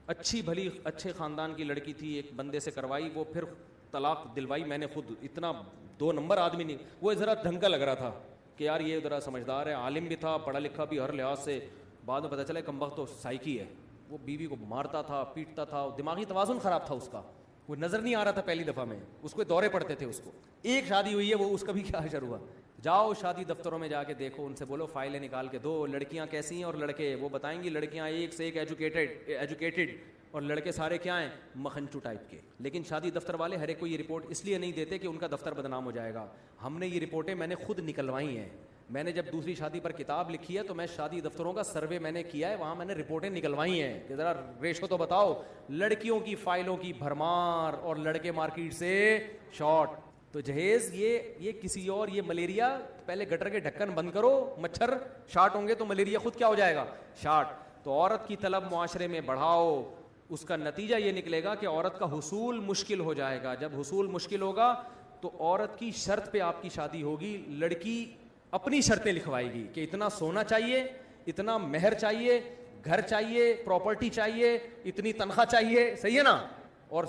اچھی بھلی اچھے خاندان کی لڑکی تھی, ایک بندے سے کروائی, وہ پھر طلاق دلوائی. میں نے خود, اتنا 2 نمبر آدمی نہیں, وہ ذرا ڈھنگ کا لگ رہا تھا کہ یار یہ ذرا سمجھدار ہے, عالم بھی تھا, پڑھا لکھا بھی ہر لحاظ سے. بعد میں پتہ چلا کمبخت تو سائیکی ہے, وہ بیوی کو مارتا تھا, پیٹتا تھا, دماغی توازن خراب تھا اس کا, وہ نظر نہیں آ رہا تھا پہلی دفعہ میں, اس کو دورے پڑتے تھے. اس کو ایک شادی ہوئی ہے, وہ اس کا بھی کیا حشر ہوا. جاؤ شادی دفتروں میں جا کے دیکھو, ان سے بولو فائلیں نکال کے دو, لڑکیاں کیسی ہیں اور لڑکے, وہ بتائیں گی لڑکیاں ایک سے ایک ایجوکیٹڈ اور لڑکے سارے کیا ہیں, مکھنچو ٹائپ کے. لیکن شادی دفتر والے ہر ایک کو یہ رپورٹ اس لیے نہیں دیتے کہ ان کا دفتر بدنام ہو جائے گا. ہم نے یہ رپورٹیں میں نے خود نکلوائی ہیں. میں نے جب دوسری شادی پر کتاب لکھی ہے تو میں شادی دفتروں کا سروے میں نے کیا ہے, وہاں میں نے رپورٹیں نکلوائی ہیں کہ ذرا ریشو تو بتاؤ, لڑکیوں کی فائلوں کی بھرمار اور لڑکے مارکیٹ سے شارٹ. تو جہیز یہ کسی اور, یہ ملیریا, پہلے گٹر کے ڈھکن بند کرو, مچھر شارٹ ہوں گے تو ملیریا خود کیا ہو جائے گا, شارٹ. تو عورت کی طلب معاشرے میں بڑھاؤ, اس کا نتیجہ یہ نکلے گا کہ عورت کا حصول مشکل ہو جائے گا. جب حصول مشکل ہوگا تو عورت کی شرط پہ آپ کی شادی ہوگی. لڑکی اپنی شرطیں لکھوائے گی کہ اتنا سونا چاہیے, اتنا مہر چاہیے, گھر چاہیے, پراپرٹی چاہیے, اتنی تنخواہ چاہیے, صحیح ہے نا. اور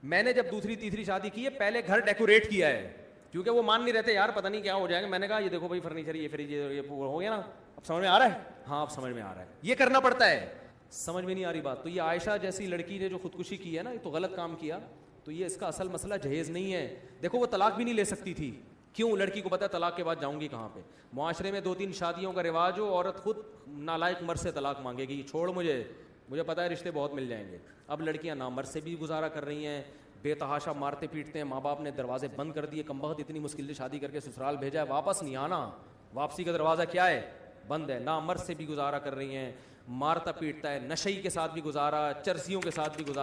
میں نے جب دوسری تیسری شادی کی ہے پہلے گھر ڈیکوریٹ کیا ہے, کیونکہ وہ مان نہیں رہتے یار پتہ نہیں کیا ہو جائے گا. میں نے کہا یہ دیکھو بھائی فرنیچر, یہ فریج, یہ ہو گیا نا, اب سمجھ میں آ رہا ہے؟ ہاں اب سمجھ میں آ رہا ہے. یہ کرنا پڑتا ہے, سمجھ میں نہیں آ رہی بات. تو یہ عائشہ جیسی لڑکی نے جو خودکشی کی ہے نا, یہ تو غلط کام کیا. تو یہ اس کا اصل مسئلہ جہیز نہیں ہے. دیکھو وہ طلاق بھی نہیں لے سکتی تھی, کیوں؟ لڑکی کو پتا ہے طلاق کے بعد جاؤں گی کہاں پہ. معاشرے میں 2-3 شادیوں کا رواج ہو, عورت خود نالائق مرد سے طلاق مانگے گی, چھوڑ مجھے پتا ہے رشتے بہت مل جائیں گے. اب لڑکیاں نامرد سے بھی گزارا کر رہی ہیں, بے تحاشا مارتے پیٹتے ہیں, ماں باپ نے دروازے بند کر دیے, کمبخت اتنی مشکل سے شادی کر کے سسرال بھیجا ہے, واپس نہیں آنا, واپسی کا دروازہ کیا ہے, بند ہے. نامرد سے بھی گزارا کر رہی ہیں, مارتا پیٹتا ہے, نشئی کے ساتھ بھی گزارا, چرسیوں کے ساتھ بھی گزارا.